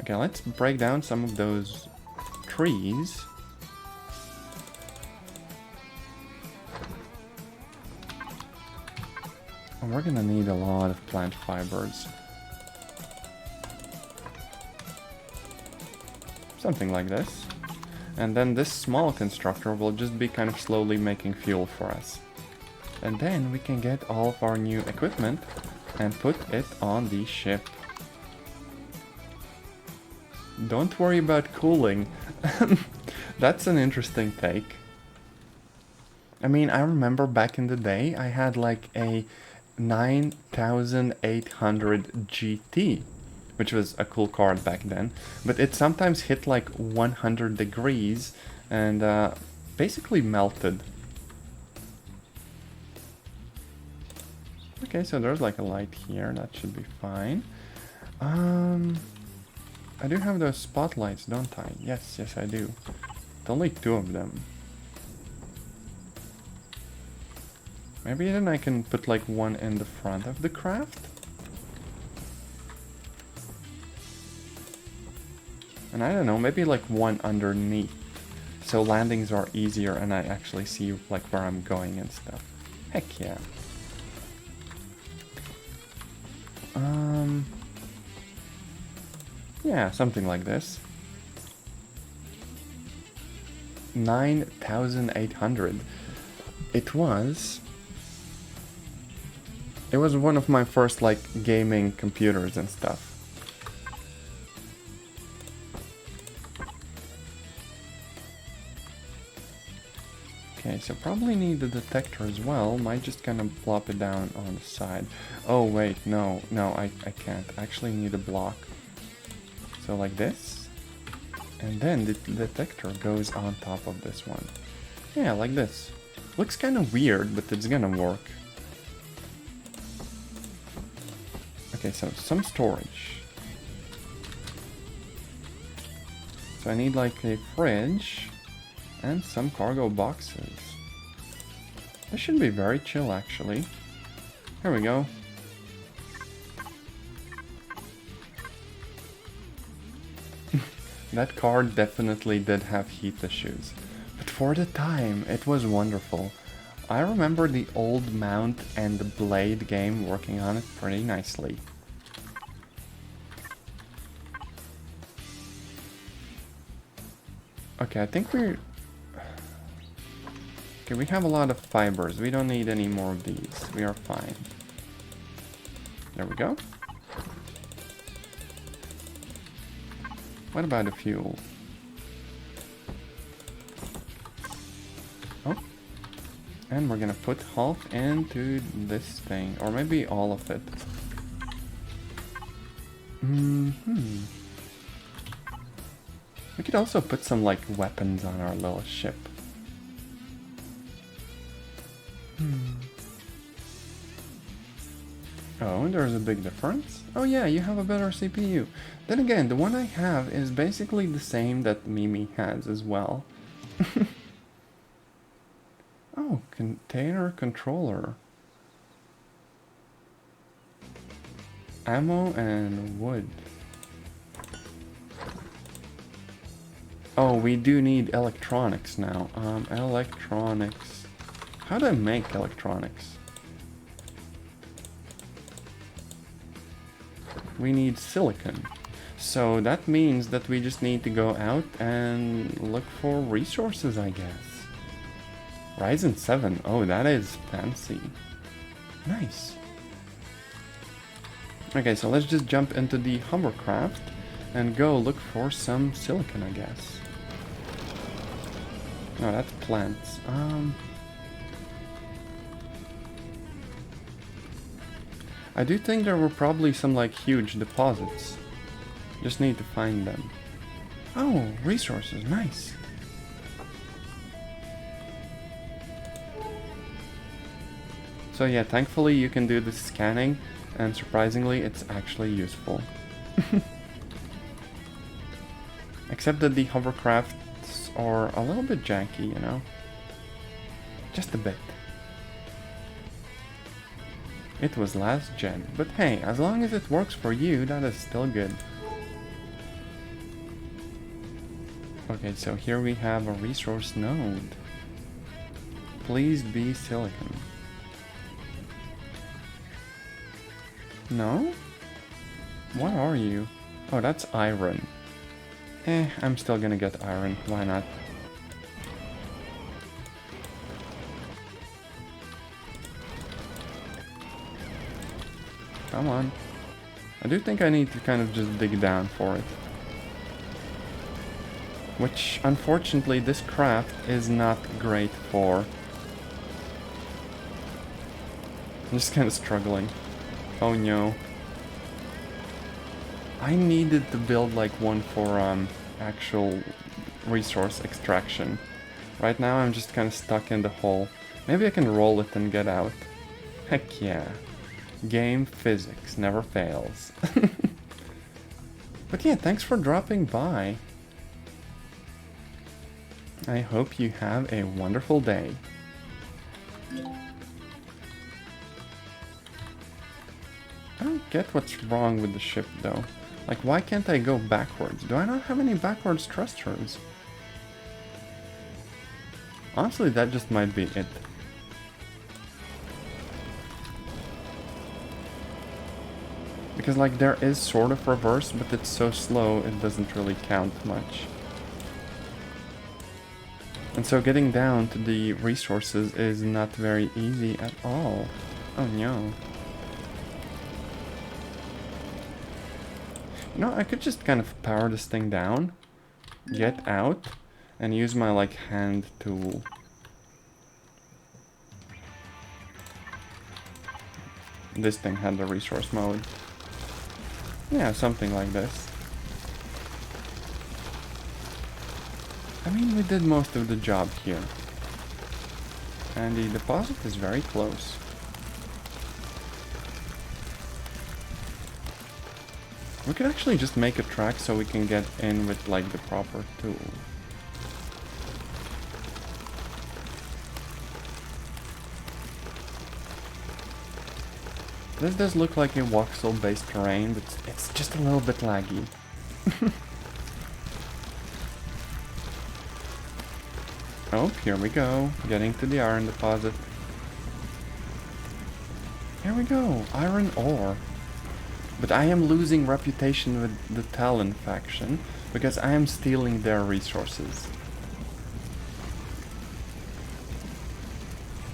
Okay, let's break down some of those trees. And we're gonna need a lot of plant fibers. Something like this. And then this small constructor will just be kind of slowly making fuel for us. And then we can get all of our new equipment and put it on the ship. Don't worry about cooling. That's an interesting take. I mean, I remember back in the day I had like a 9800 GT. Which was a cool card back then, but it sometimes hit like 100 degrees and basically melted. Okay, so there's like a light here, that should be fine. I do have those spotlights, don't I? Yes, I do. It's only 2 of them. Maybe then I can put like one in the front of the craft? And I don't know, maybe like one underneath, so landings are easier and I actually see like where I'm going and stuff. Heck yeah. Yeah, something like this. 9800. It was one of my first like gaming computers and stuff. Okay, so probably need the detector as well. Might just kind of plop it down on the side. Oh wait, no, I can't. I actually need a block. So like this. And then the detector goes on top of this one. Yeah, like this. Looks kind of weird, but it's gonna work. Okay, so some storage. So I need like a fridge. And some cargo boxes. This should be very chill, actually. Here we go. That card definitely did have heat issues. But for the time, it was wonderful. I remember the old mount and the blade game working on it pretty nicely. Okay, I think we're... Okay, we have a lot of fibers. We don't need any more of these. We are fine. There we go. What about the fuel? And we're gonna put half into this thing, or maybe all of it. We could also put some, like, weapons on our little ship. Oh, there's a big difference. Oh yeah, you have a better CPU. Then again, the one I have is basically the same that Mimi has as well. Oh, container controller. Ammo and wood. Oh, we do need electronics now. Electronics. How do I make electronics? We need silicon. So that means that we just need to go out and look for resources, I guess. Ryzen 7. Oh, that is fancy. Nice. Okay, so let's just jump into the hovercraft and go look for some silicon, I guess. No, that's plants. I do think there were probably some, like, huge deposits. Just need to find them. Oh, resources, nice. So yeah, thankfully you can do the scanning, and surprisingly it's actually useful. Except that the hovercrafts are a little bit janky, you know? Just a bit. It was last gen, but hey, as long as it works for you, that is still good. Okay, so here we have a resource node. Please be silicon. No? What are you? Oh, that's iron. I'm still gonna get iron, why not? Come on. I do think I need to kind of just dig down for it. Which, unfortunately, this craft is not great for. I'm just kind of struggling. Oh no. I needed to build like one for actual resource extraction. Right now I'm just kind of stuck in the hole. Maybe I can roll it and get out. Heck yeah. Game physics never fails. But yeah, thanks for dropping by. I hope you have a wonderful day. I don't get what's wrong with the ship though. Like, why can't I go backwards? Do I not have any backwards thrusters? Honestly, that just might be it. Because, like, there is sort of reverse, but it's so slow it doesn't really count much. And so getting down to the resources is not very easy at all. Oh no. You know, I could just kind of power this thing down, get out, and use my, like, hand tool. This thing had the resource mode. Yeah, something like this. I mean, we did most of the job here. And the deposit is very close. We could actually just make a track so we can get in with, like, the proper tool. This does look like a voxel-based terrain, but it's just a little bit laggy. Oh, here we go. Getting to the iron deposit. Here we go. Iron ore. But I am losing reputation with the Talon faction because I am stealing their resources.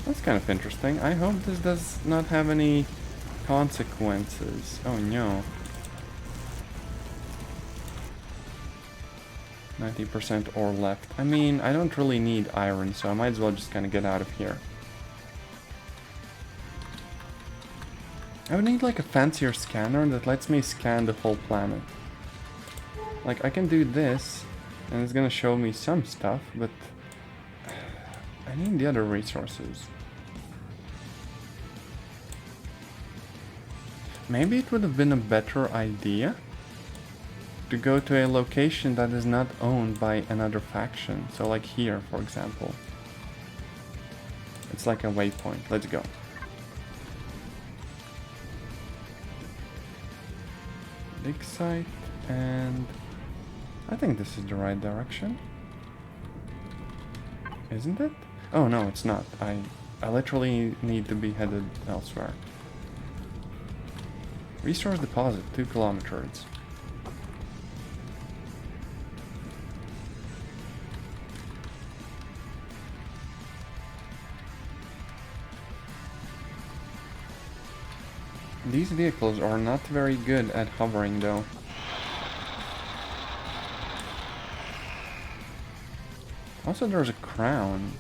That's kind of interesting. I hope this does not have any consequences. Oh no. 90% ore left. I mean, I don't really need iron, so I might as well just kind of get out of here. I would need like a fancier scanner that lets me scan the whole planet. Like I can do this and it's gonna show me some stuff, but I need the other resources. Maybe it would have been a better idea to go to a location that is not owned by another faction. So like here, for example. It's like a waypoint. Let's go. Dig site, and I think this is the right direction. Isn't it? Oh no, it's not. I literally need to be headed elsewhere. Resource deposit, 2 kilometers. These vehicles are not very good at hovering though. Also there's a crown.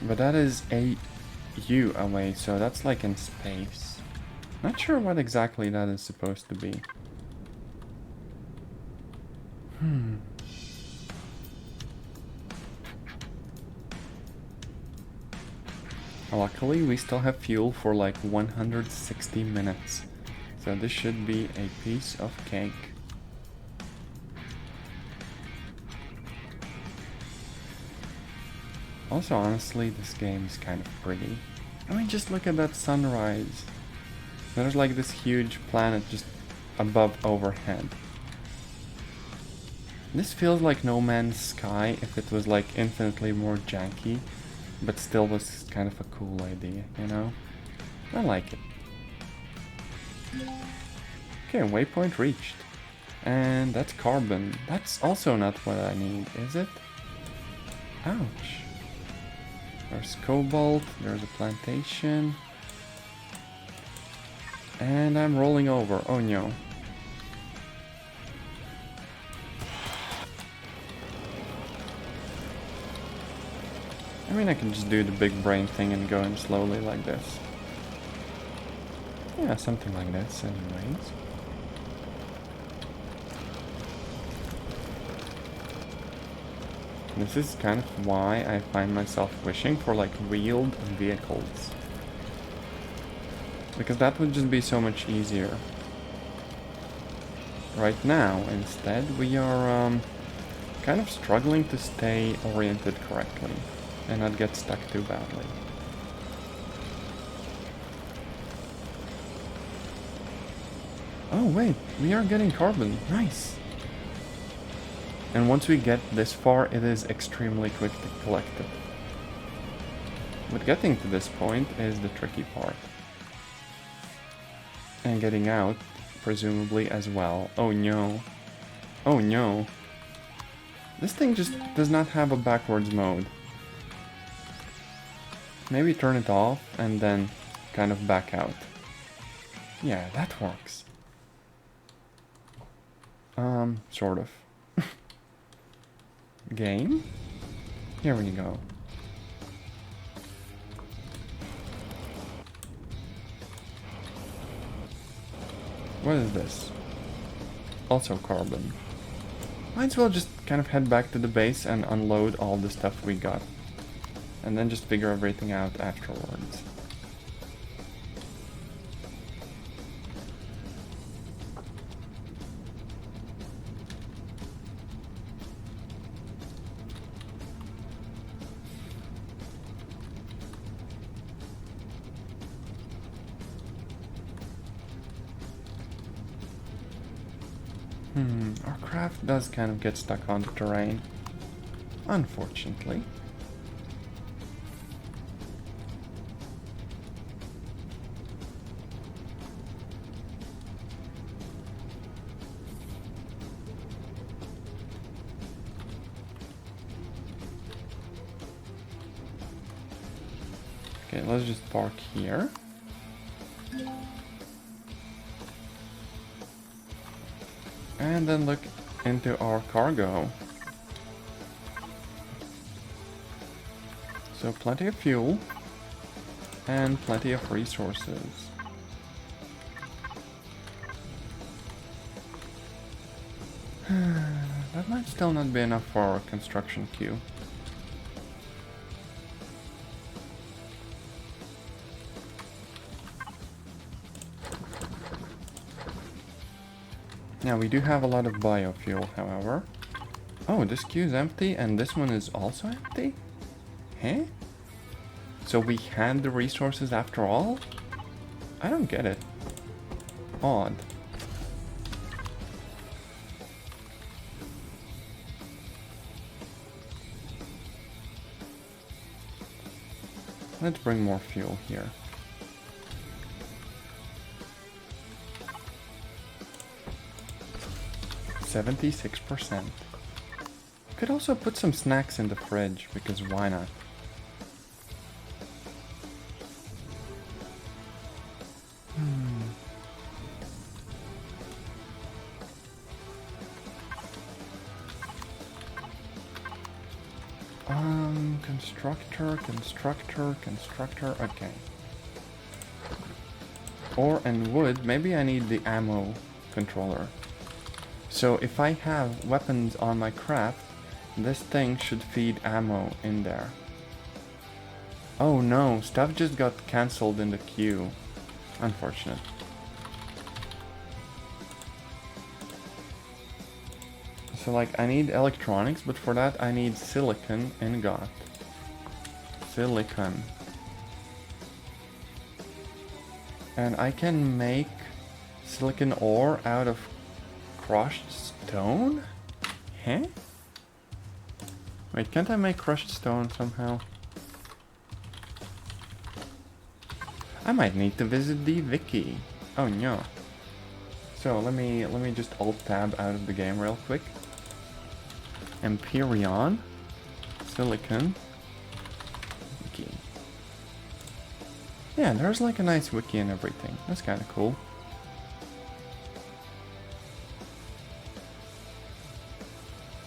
But that is a U away, so that's like in space. Not sure what exactly that is supposed to be. Luckily, we still have fuel for like 160 minutes. So this should be a piece of cake. Also, honestly, this game is kind of pretty. I mean, just look at that sunrise. There's like this huge planet just above overhead. This feels like No Man's Sky if it was like infinitely more janky, but still was kind of a cool idea, you know? I like it. Okay, waypoint reached. And that's carbon. That's also not what I need, is it? Ouch. There's cobalt, there's a plantation. And I'm rolling over. Oh no. I mean, I can just do the big brain thing and go in slowly like this. Yeah, something like this anyways. This is kind of why I find myself wishing for like wheeled vehicles. Because that would just be so much easier. Right now, instead, we are kind of struggling to stay oriented correctly and not get stuck too badly. Oh wait, we are getting carbon. Nice! And once we get this far, it is extremely quick to collect it. But getting to this point is the tricky part. And getting out, presumably as well. Oh no. Oh no. This thing just does not have a backwards mode. Maybe turn it off and then kind of back out. Yeah, that works. Sort of. Game? Here we go. What is this? Also carbon. Might as well just kind of head back to the base and unload all the stuff we got. And then just figure everything out afterwards. Our craft does kind of get stuck on the terrain, unfortunately. Okay, let's just park here. And then look into our cargo. So plenty of fuel. and plenty of resources. That might still not be enough for our construction queue. Now we do have a lot of biofuel, however. Oh, this queue is empty and this one is also empty? Huh? So we had the resources after all? I don't get it. Odd. Let's bring more fuel here. %76%. Could also put some snacks in the fridge, because why not? Constructor, okay. Ore and wood, maybe I need the ammo controller. So if I have weapons on my craft, this thing should feed ammo in there. Oh no, stuff just got cancelled in the queue. Unfortunate. So like I need electronics, but for that I need silicon ingot. Silicon. And I can make silicon ore out of crushed stone? Huh? Wait, can't I make crushed stone somehow? I might need to visit the wiki. Oh no. So let me just alt tab out of the game real quick. Empyrion, silicon, wiki. Yeah, there's like a nice wiki and everything. That's kind of cool.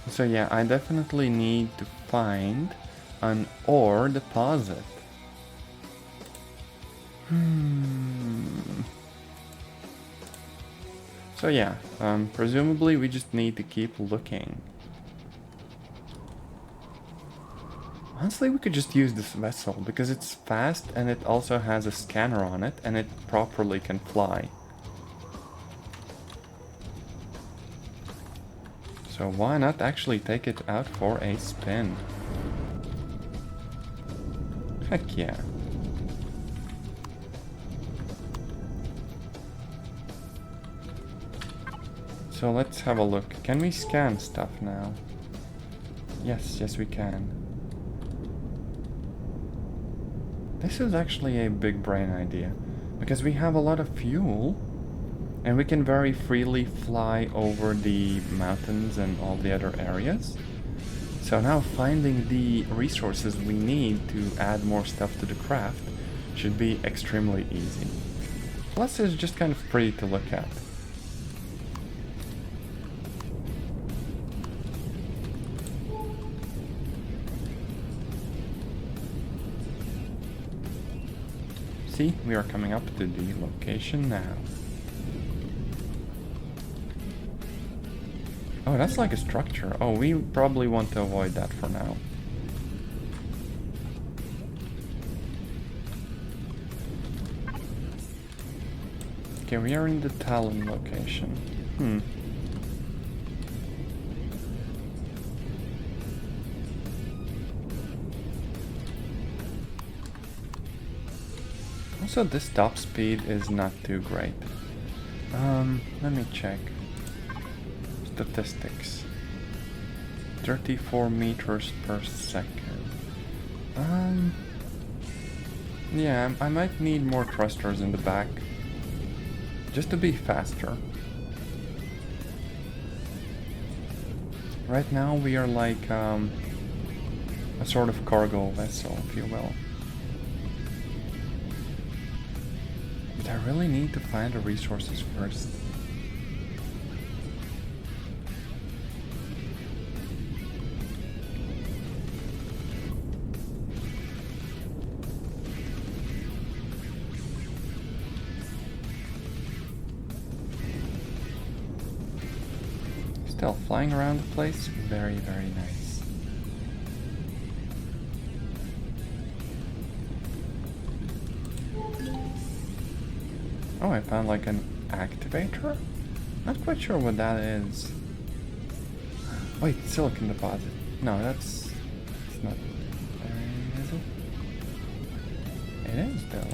So yeah, I definitely need to find an ore deposit. So yeah, presumably we just need to keep looking. Honestly, we could just use this vessel because it's fast and it also has a scanner on it and it properly can fly. So why not actually take it out for a spin? Heck yeah. So let's have a look. Can we scan stuff now? Yes we can. This is actually a big brain idea, because we have a lot of fuel, and we can very freely fly over the mountains and all the other areas. So now finding the resources we need to add more stuff to the craft should be extremely easy. Plus it's just kind of pretty to look at. See, we are coming up to the location now. Oh, that's like a structure. Oh, we probably want to avoid that for now. Okay, we are in the Talon location. Also, this top speed is not too great. Let me check. Statistics. 34 meters per second. Yeah, I might need more thrusters in the back. Just to be faster. Right now we are like a sort of cargo vessel, if you will. But I really need to find the resources first. still, flying around the place, very, very nice. Oh, I found like an activator? Not quite sure what that is. Wait, silicon deposit. No, it's not there, is it? It is though.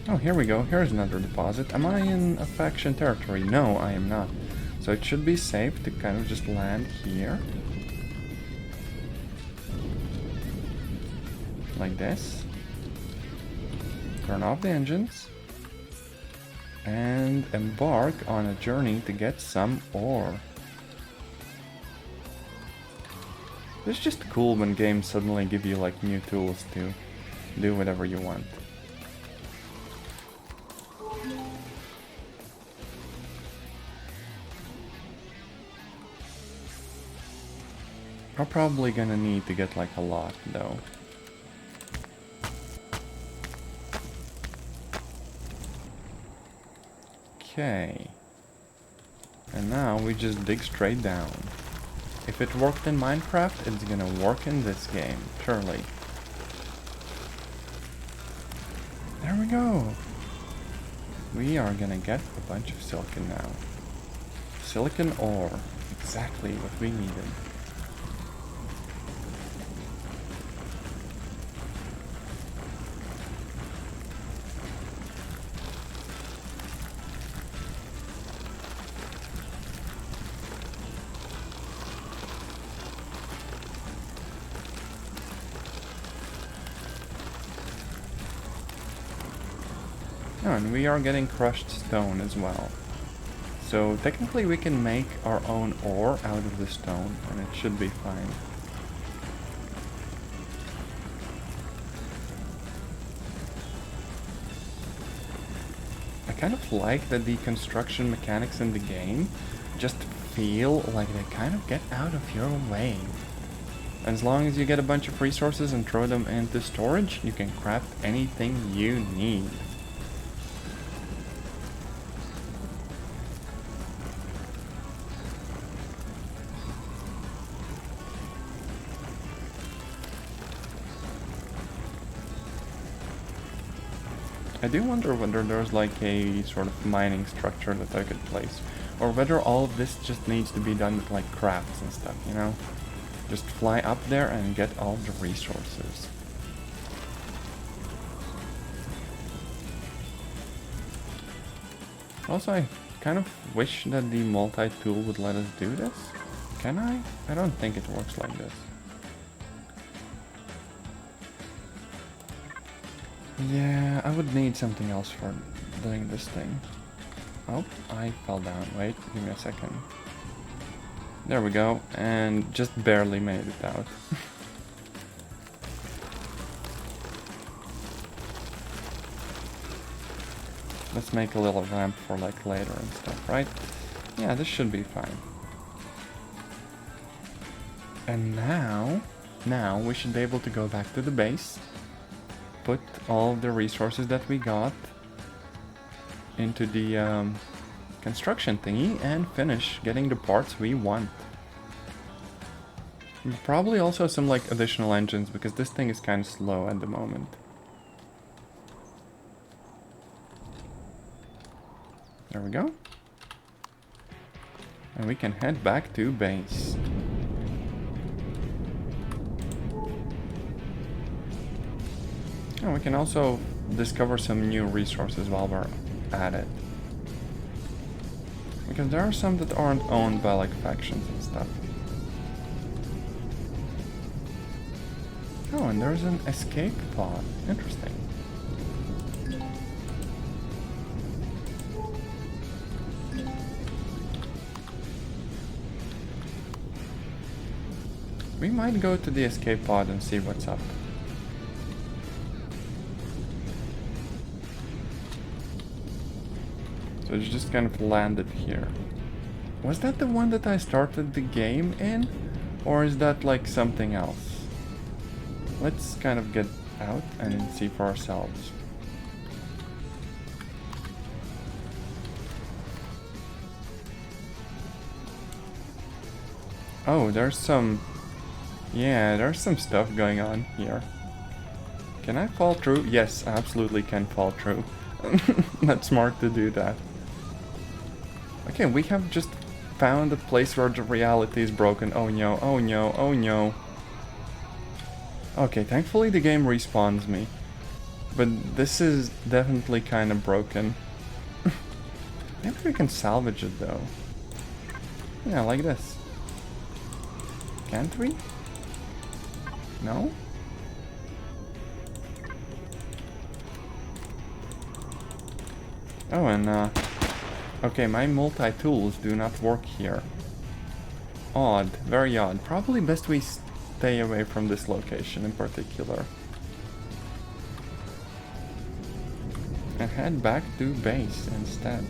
Oh, here we go. Here's another deposit. Am I in a faction territory? No, I am not. So it should be safe to kind of just land here. Like this. Turn off the engines. And embark on a journey to get some ore. It's just cool when games suddenly give you like new tools to do whatever you want. I'm probably gonna need to get like a lot though. Okay. And now we just dig straight down. If it worked in Minecraft, it's gonna work in this game, surely. There we go. We are gonna get a bunch of silicon now. Silicon ore. Exactly what we needed. Oh, and we are getting crushed stone as well. So technically we can make our own ore out of the stone, and it should be fine. I kind of like that the construction mechanics in the game just feel like they kind of get out of your way. As long as you get a bunch of resources and throw them into storage, you can craft anything you need. I do wonder whether there's like a sort of mining structure that I could place, or whether all of this just needs to be done with like crafts and stuff, you know? Just fly up there and get all the resources. Also, I kind of wish that the multi-tool would let us do this. Can I? I don't think it works like this. Yeah, I would need something else for doing this thing. Oh, I fell down. Wait, give me a second. There we go, and just barely made it out. Let's make a little ramp for like later and stuff, right? Yeah, this should be fine. And now we should be able to go back to the base. Put all the resources that we got into the construction thingy and finish getting the parts we want. Probably also some like additional engines because this thing is kind of slow at the moment. There we go. And we can head back to base. And we can also discover some new resources while we're at it. Because there are some that aren't owned by like factions and stuff. Oh, and there's an escape pod. Interesting. We might go to the escape pod and see what's up. So it's just kind of landed here. Was that the one that I started the game in? Or is that like something else? Let's kind of get out and see for ourselves. Oh, there's some... Yeah, there's some stuff going on here. Can I fall through? Yes, I absolutely can fall through. That's smart to do that. Okay, we have just found a place where the reality is broken. Oh no, oh no, oh no. Okay, thankfully the game respawns me. But this is definitely kind of broken. Maybe we can salvage it though. Yeah, like this. Can't we? No? Oh, and okay, my multi-tools do not work here. Odd, very odd. Probably best we stay away from this location in particular. And head back to base instead.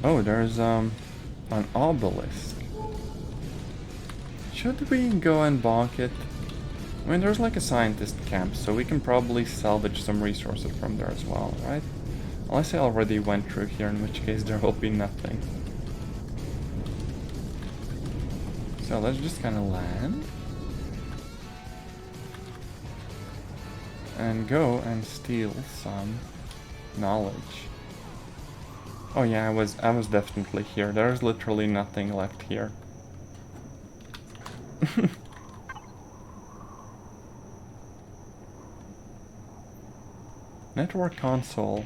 Oh, there's an obelisk. Should we go and bonk it? I mean, there's like a scientist camp, so we can probably salvage some resources from there as well, right? Unless I already went through here, in which case there will be nothing. So let's just kind of land. And go and steal some knowledge. Oh yeah, I was definitely here. There's literally nothing left here. Network console.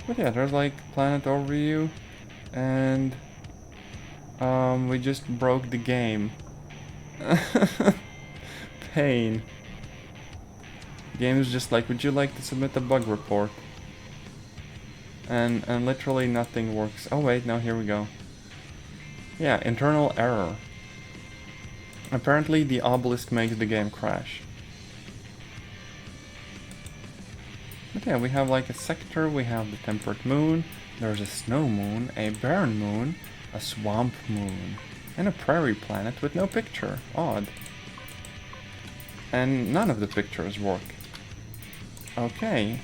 But yeah, there's like planet overview, and we just broke the game. Pain. Game is just like, would you like to submit a bug report? And literally nothing works. Oh wait, no, here we go. Yeah, internal error. Apparently the obelisk makes the game crash. But yeah, we have like a sector, we have the temperate moon, there's a snow moon, a barren moon, a swamp moon, and a prairie planet with no picture. Odd. And none of the pictures work. Okay.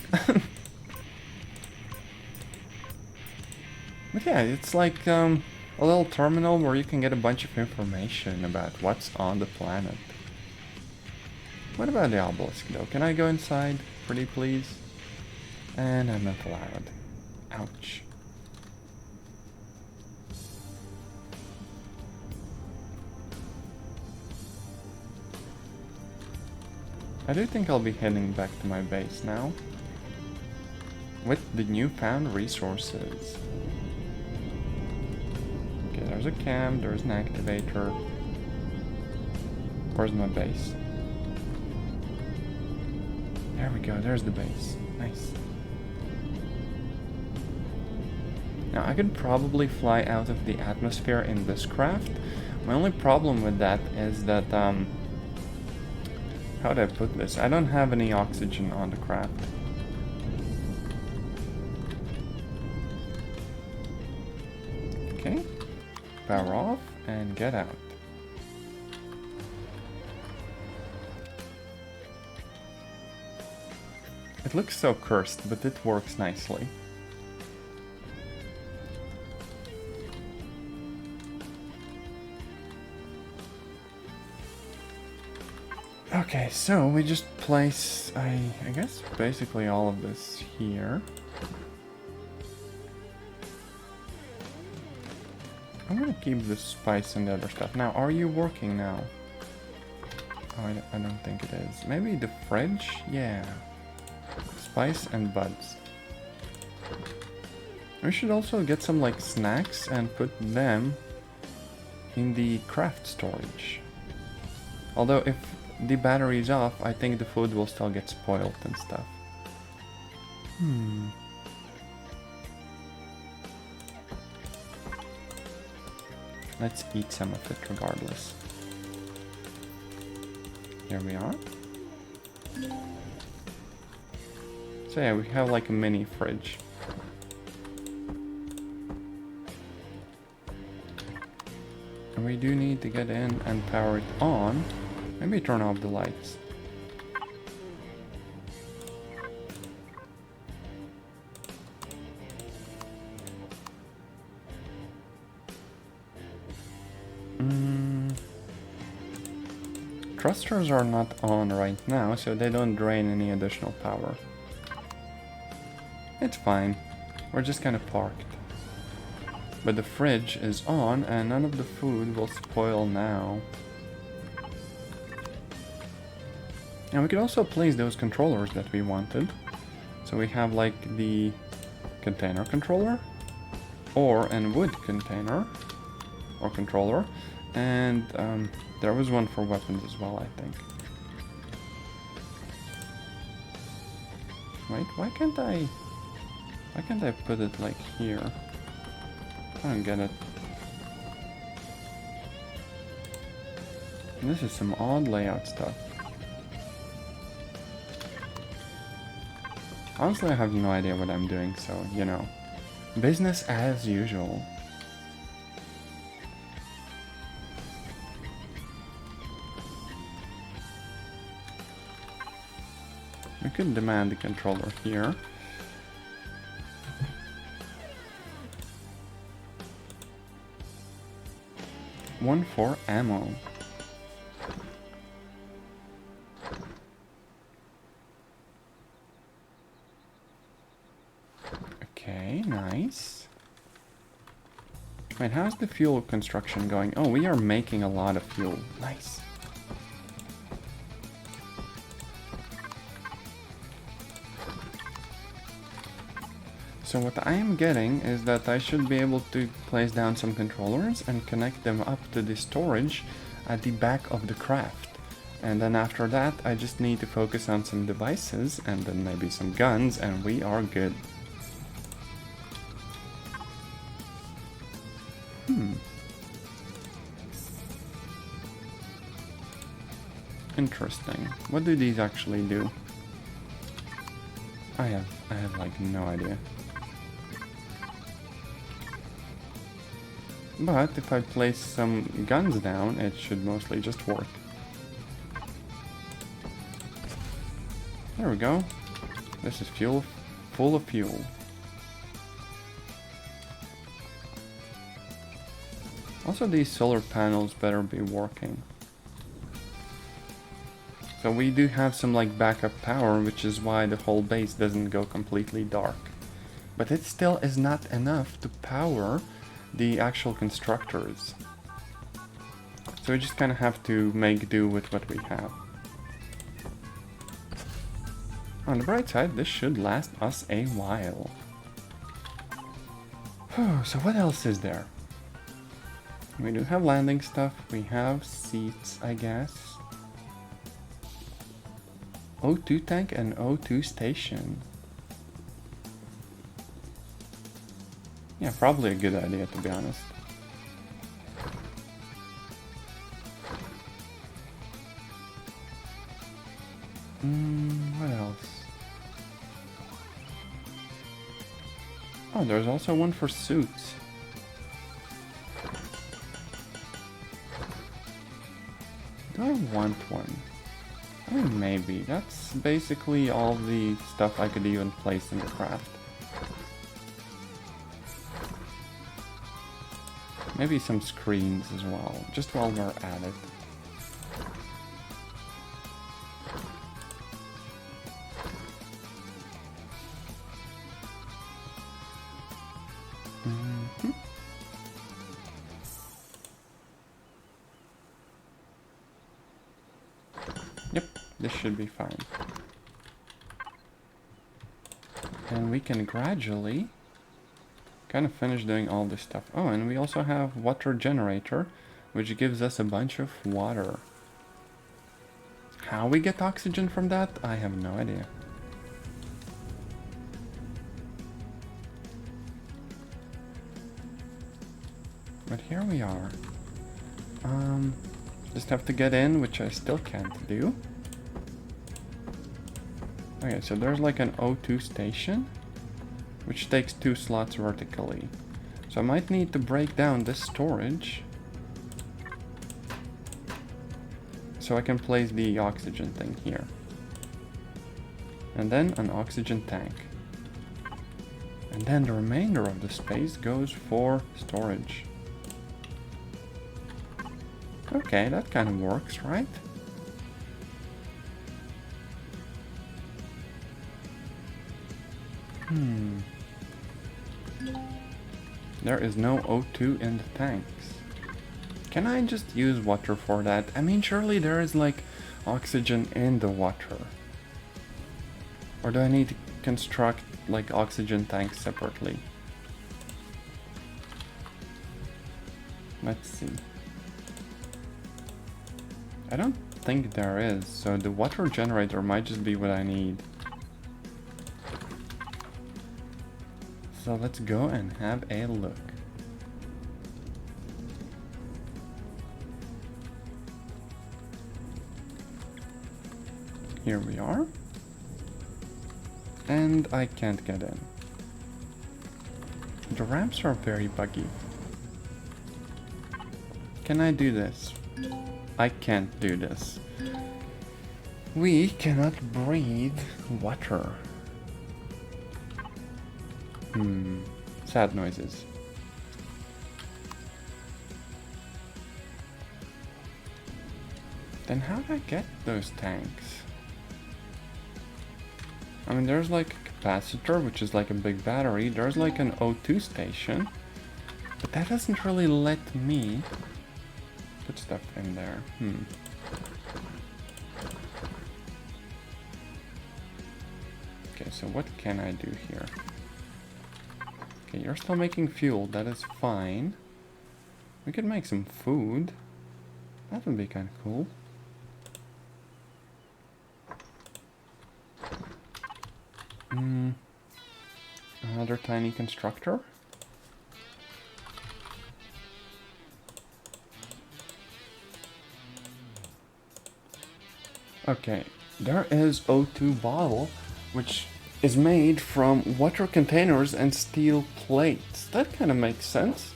But yeah, it's like a little terminal where you can get a bunch of information about what's on the planet. What about the obelisk though? Can I go inside? Pretty please? And I'm not allowed. Ouch. I do think I'll be heading back to my base now. With the newfound resources. Okay, there's a cam, there's an activator. Where's my base? There we go, there's the base. Nice. Now, I could probably fly out of the atmosphere in this craft. My only problem with that is that, how do I put this? I don't have any oxygen on the craft. Okay. Power off and get out. It looks so cursed, but it works nicely. Okay, so we just place, I guess, basically all of this here. I'm gonna keep the spice and the other stuff. Now, are you working now? Oh, I don't think it is. Maybe the fridge? Yeah. Spice and buds. We should also get some, like, snacks and put them in the craft storage. Although, if the battery is off, I think the food will still get spoiled and stuff. Let's eat some of it regardless. Here we are. So yeah, we have like a mini fridge. And we do need to get in and power it on. Maybe turn off the lights. Thrusters are not on right now, so they don't drain any additional power. It's fine. We're just kind of parked. But the fridge is on, and none of the food will spoil now. And we could also place those controllers that we wanted. So we have like the container controller, or an wood container, or controller, and there was one for weapons as well, I think. Wait, why can't I put it like here? I don't get it. This is some odd layout stuff. Honestly, I have no idea what I'm doing, so, you know. Business as usual. We could demand the controller here. One for ammo. Okay, nice. Wait, how's the fuel construction going? Oh, we are making a lot of fuel. Nice. So what I am getting is that I should be able to place down some controllers and connect them up to the storage at the back of the craft. And then after that, I just need to focus on some devices and then maybe some guns, and we are good. Interesting. What do these actually do? I have like no idea. But if I place some guns down, it should mostly just work. There we go. This is fuel, full of fuel. Also, these solar panels better be working. So we do have some like backup power, which is why the whole base doesn't go completely dark. But it still is not enough to power the actual constructors. So we just kind of have to make do with what we have. On the bright side, this should last us a while. So what else is there? We do have landing stuff, we have seats, I guess. O2 tank and O2 station. Yeah, probably a good idea, to be honest. What else? Oh, there's also one for suits. Do I want one? I mean, maybe. That's basically all the stuff I could even place in the craft. Maybe some screens as well, just while we're at it. Yep, this should be fine. And we can gradually kind of finish doing all this stuff. Oh, and we also have water generator, which gives us a bunch of water. How we get oxygen from that, I have no idea. But here we are. Just have to get in, which I still can't do. Okay, so there's like an O2 station, which takes 2 slots vertically. So I might need to break down this storage so I can place the oxygen thing here. And then an oxygen tank. And then the remainder of the space goes for storage. Okay, that kind of works, right? There is no O2 in the tanks. Can I just use water for that? I mean, surely there is like oxygen in the water. Or do I need to construct like oxygen tanks separately? Let's see. I don't think there is, so the water generator might just be what I need. So let's go and have a look. Here we are. And I can't get in. The ramps are very buggy. Can I do this? I can't do this. We cannot breathe water. Sad noises. Then how do I get those tanks? I mean, there's like a capacitor, which is like a big battery. There's like an O2 station. But that doesn't really let me put stuff in there. Okay, so what can I do here? Okay, you're still making fuel. That is fine. We could make some food. That would be kind of cool. Another tiny constructor. Okay, there is O2 bottle, which is made from water containers and steel plates. That kind of makes sense.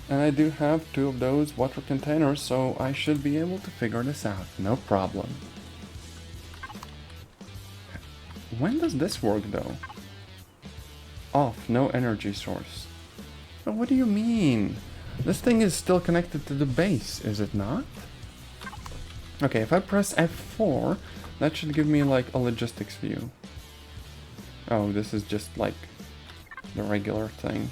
And I do have 2 of those water containers, so I should be able to figure this out. No problem. When does this work though? Off, no energy source. But what do you mean? This thing is still connected to the base, is it not? Okay, if I press F4, that should give me like a logistics view. Oh, this is just like the regular thing.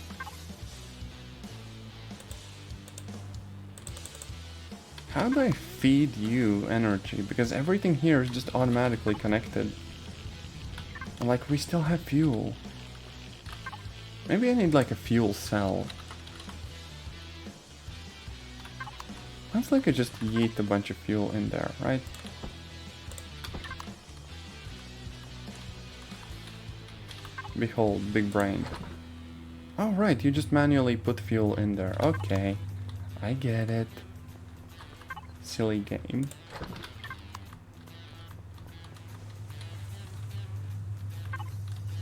How do I feed you energy? Because everything here is just automatically connected. And like, we still have fuel. Maybe I need like a fuel cell. Sounds like I just yeet a bunch of fuel in there, right? Behold, big brain. Oh right, you just manually put fuel in there. Okay, I get it. Silly game.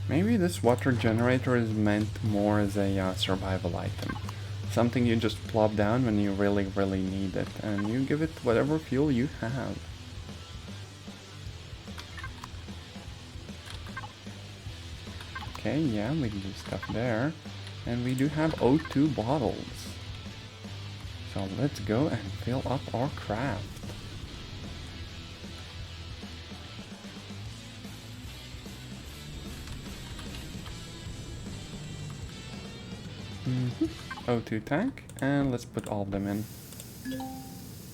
Maybe this water generator is meant more as a survival item. Something you just plop down when you really need it, and you give it whatever fuel you have. Okay, yeah, we can do stuff there. And we do have O2 bottles. So let's go and fill up our craft. O2 tank, and let's put all of them in.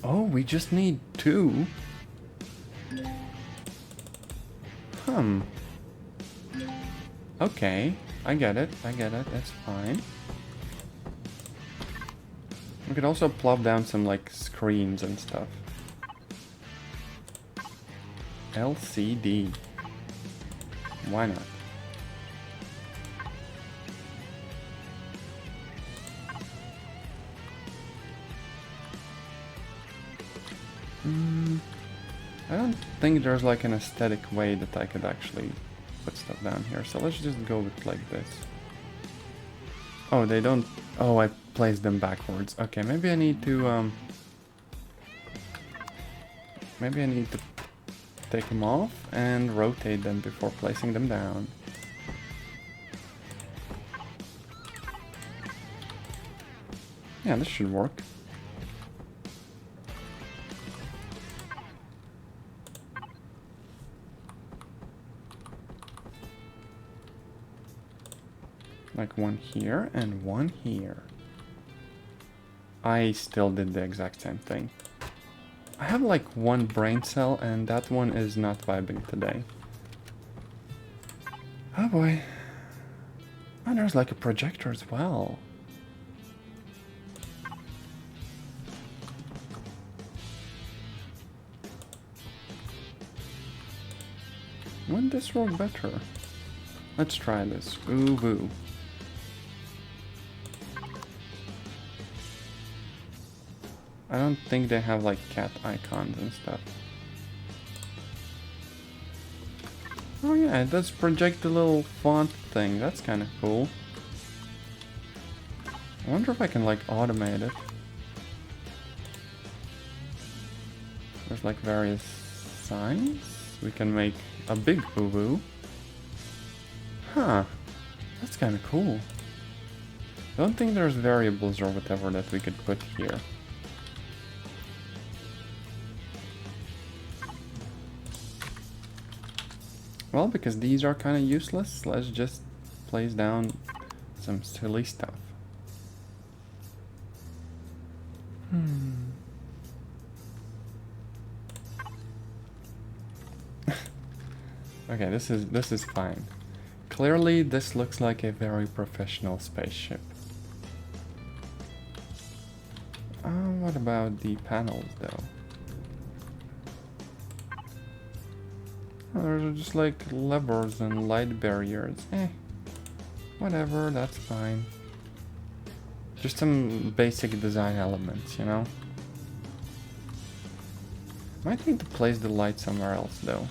Oh, we just need 2. Okay, I get it, that's fine. We could also plop down some like screens and stuff. LCD. Why not? I don't think there's like an aesthetic way that I could actually put stuff down here, so let's just go with like this. Oh, they don't... Oh, I placed them backwards. Okay, maybe I need to take them off and rotate them before placing them down. Yeah, this should work. Like one here and one here. I still did the exact same thing. I have like one brain cell and that one is not vibing today. Oh boy. And there's like a projector as well. Wouldn't this work better? Let's try this. Ooh woo. I don't think they have like cat icons and stuff. Oh yeah, it does project the little font thing. That's kind of cool. I wonder if I can like automate it. There's like various signs. We can make a big boo-boo. Huh. That's kind of cool. I don't think there's variables or whatever that we could put here. Well, because these are kind of useless, let's just place down some silly stuff. Okay, this is fine. Clearly, this looks like a very professional spaceship. What about the panels, though? Oh, there's just like levers and light barriers. Whatever, that's fine. Just some basic design elements, you know? Might need to place the light somewhere else, though.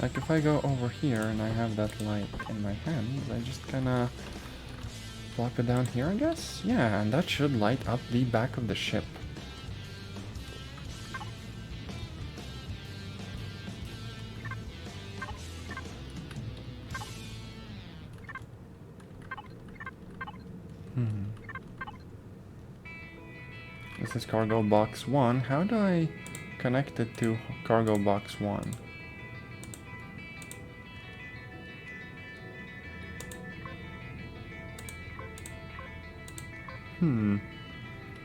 Like if I go over here and I have that light in my hands, I just kinda plop it down here, I guess? Yeah, and that should light up the back of the ship. This is cargo box 1. How do I connect it to cargo box 1?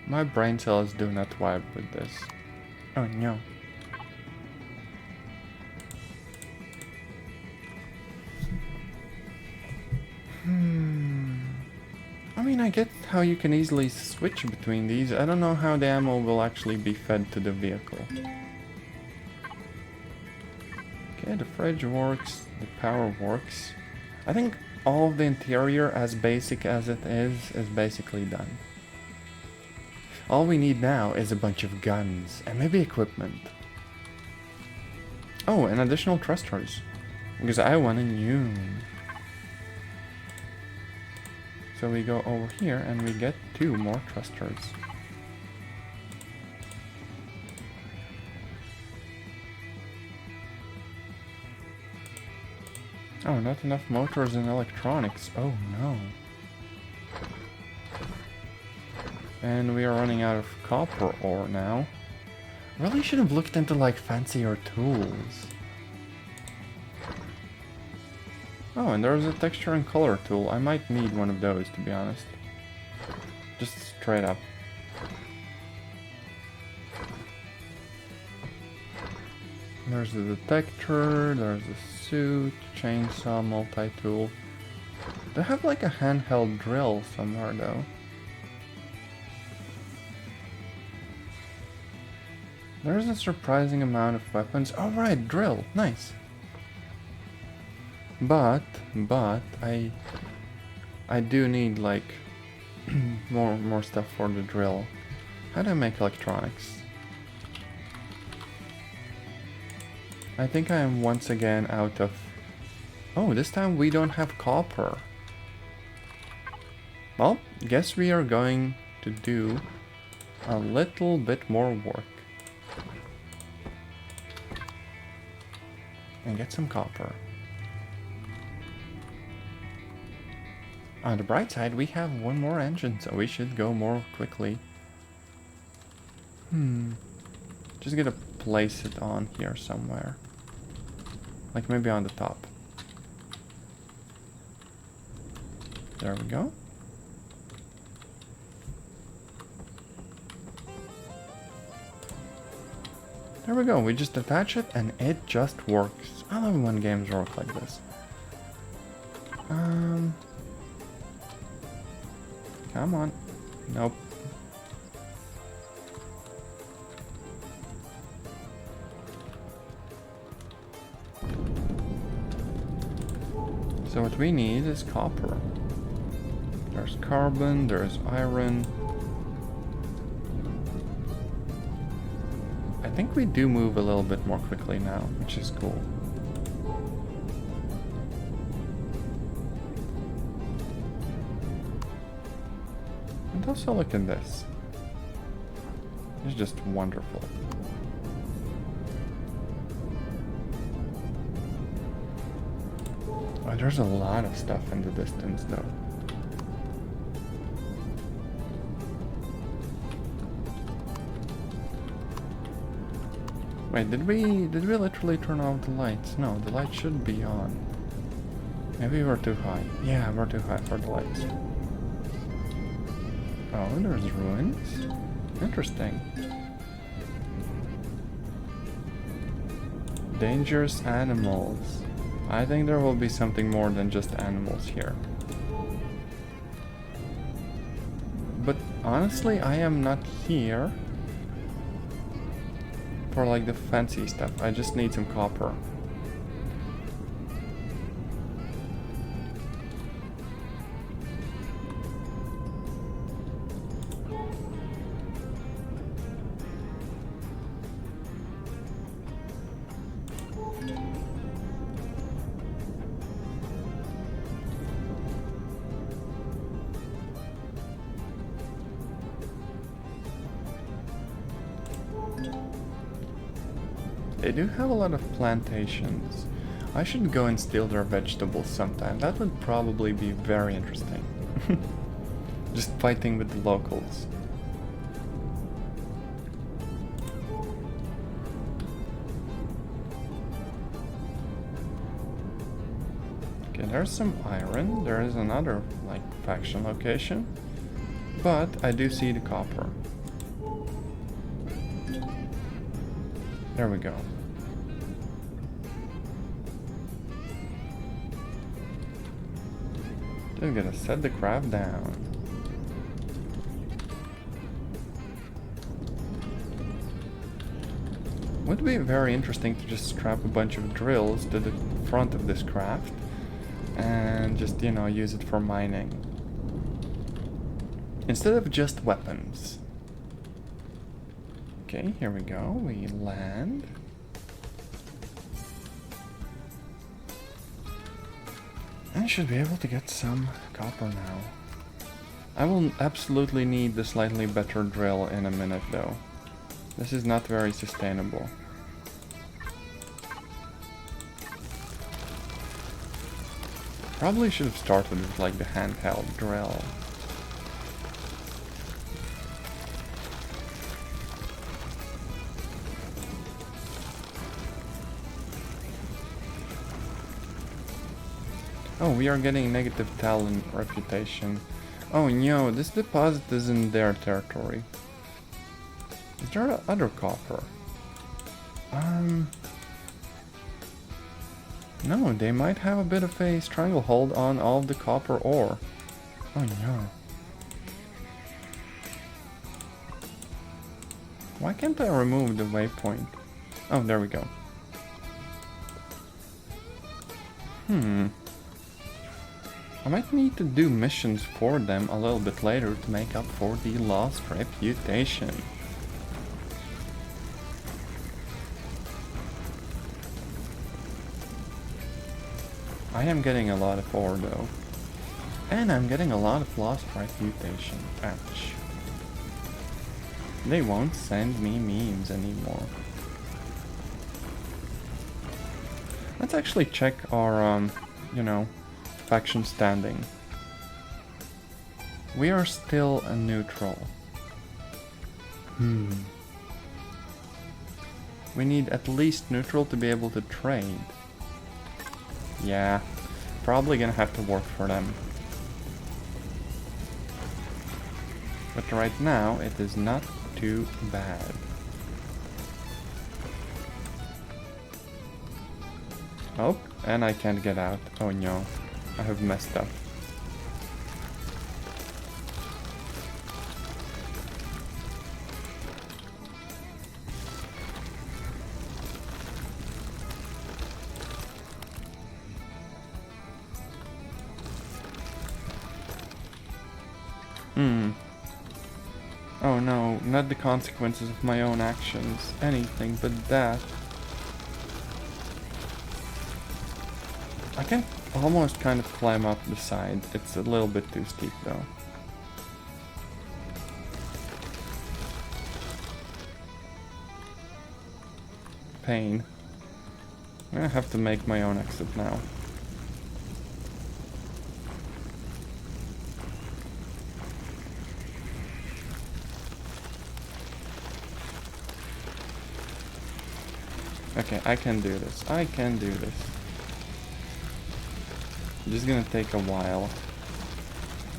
My brain cells do not vibe with this. Oh no. I mean, I get how you can easily switch between these. I don't know how the ammo will actually be fed to the vehicle. Okay, the fridge works, the power works. I think all of the interior, as basic as it is basically done. All we need now is a bunch of guns and maybe equipment. Oh, and additional thrusters, because I want a new. So we go over here and we get 2 more thrusters. Oh, not enough motors and electronics. Oh no. And we are running out of copper ore now. Really should have looked into like fancier tools. Oh, and there's a texture and color tool. I might need one of those, to be honest. Just straight up. There's the detector, there's the suit, chainsaw, multi-tool. They have like a handheld drill somewhere though. There's a surprising amount of weapons. Oh right, drill, nice. But I do need like more stuff for the drill. How do I make electronics? I think I am once again out of... Oh, this time we don't have copper. Well, guess we are going to do a little bit more work. And get some copper. On the bright side, we have 1 more engine, so we should go more quickly. Just gonna place it on here somewhere. Like maybe on the top. There we go. There we go, we just attach it and it just works. I love when games work like this. Come on. Nope. So what we need is copper. There's carbon, there's iron. I think we do move a little bit more quickly now, which is cool. And also look at this. It's just wonderful. Oh, there's a lot of stuff in the distance though. Wait, did we literally turn off the lights? No, the lights should be on. Maybe we're too high. Yeah, we're too high for the lights. Oh, there's ruins. Interesting. Dangerous animals. I think there will be something more than just animals here. But honestly, I am not here for like the fancy stuff. I just need some copper. They do have a lot of plantations. I should go and steal their vegetables sometime. That would probably be very interesting. Just fighting with the locals. Okay, there's some iron. There is another, like, faction location. But I do see the copper. There we go. Just gonna set the craft down. Would be very interesting to just strap a bunch of drills to the front of this craft and just, you know, use it for mining. Instead of just weapons. Okay, here we go. We land. And should be able to get some copper now. I will absolutely need the slightly better drill in a minute though. This is not very sustainable. Probably should have started with like the handheld drill. Oh, we are getting negative talent reputation. Oh no, this deposit is in their territory. Is there other copper? No, they might have a bit of a stranglehold on all of the copper ore. Oh no. Why can't I remove the waypoint? Oh, there we go. I might need to do missions for them a little bit later to make up for the lost reputation. I am getting a lot of ore though. And I'm getting a lot of lost reputation. Ouch. They won't send me memes anymore. Let's actually check our, you know, faction standing. We are still a neutral. We need at least neutral to be able to trade. Yeah, probably gonna have to work for them. But right now, it is not too bad. Oh, and I can't get out. Oh no, I have messed up. Oh no, not the consequences of my own actions. Anything but that. I can almost kind of climb up the side. It's a little bit too steep though. Pain. I'm gonna have to make my own exit now. Okay, I can do this. I can do this. Just gonna take a while.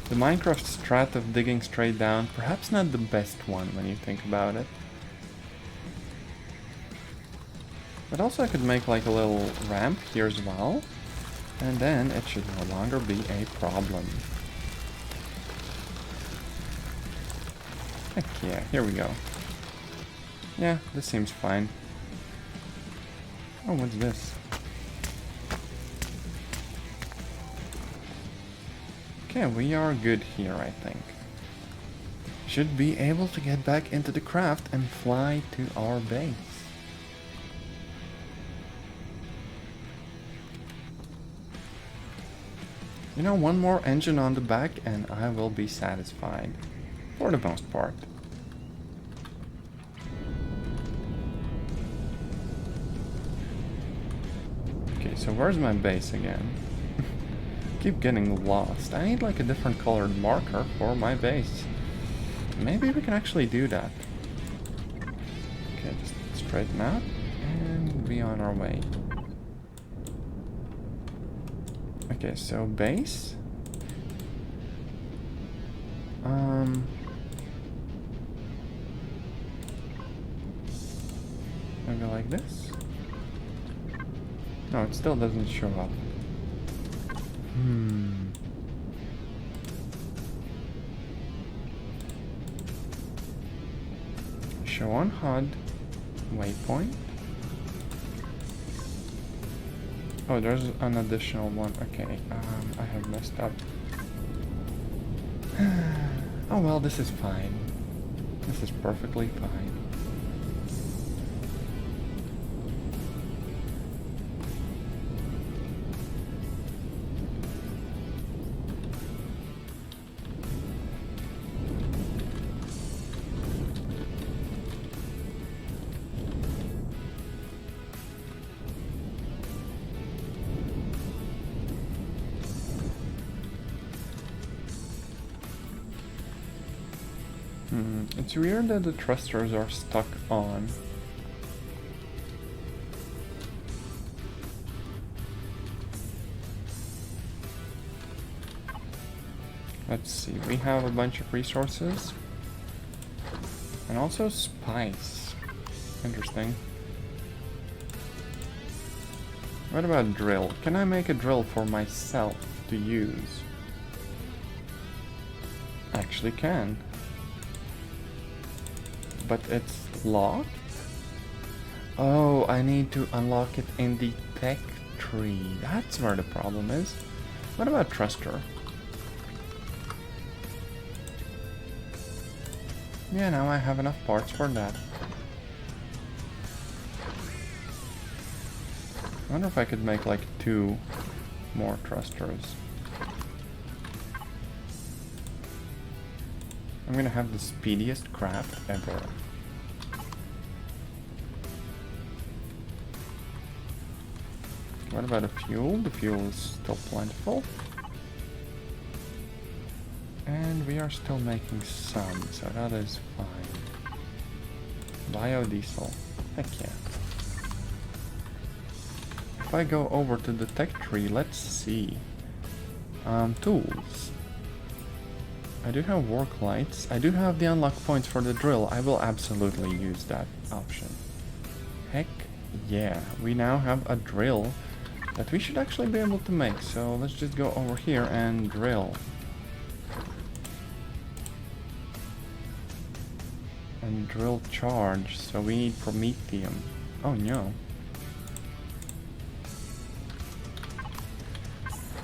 The Minecraft strat of digging straight down, perhaps not the best one when you think about it. But also I could make like a little ramp here as well. And then it should no longer be a problem. Heck yeah, here we go. Yeah, this seems fine. Oh, what's this? Okay, we are good here, I think. Should be able to get back into the craft and fly to our base. You know, one more engine on the back and I will be satisfied. For the most part. Okay, so where's my base again? Keep getting lost. I need like a different colored marker for my base. Maybe we can actually do that. Okay, just straighten out and be on our way. Okay, so base. Maybe like this. No, it still doesn't show up. Show on HUD. Waypoint. Oh, there's an additional one. Okay, I have messed up. Oh well, this is fine. This is perfectly fine. It's weird that the thrusters are stuck on. Let's see, we have a bunch of resources. And also spice. Interesting. What about drill? Can I make a drill for myself to use? Actually can. But it's locked? Oh, I need to unlock it in the tech tree. That's where the problem is. What about thruster? Yeah, now I have enough parts for that. I wonder if I could make like 2 more thrusters. I'm gonna have the speediest craft ever. What about the fuel? The fuel is still plentiful. And we are still making some, so that is fine. Biodiesel. Heck yeah. if I go over to the tech tree, let's see. Tools. I do have work lights. I do have the unlock points for the drill. I will absolutely use that option. Heck yeah. We now have a drill that we should actually be able to make. So let's just go over here and drill. And drill charge. So we need promethium. Oh no.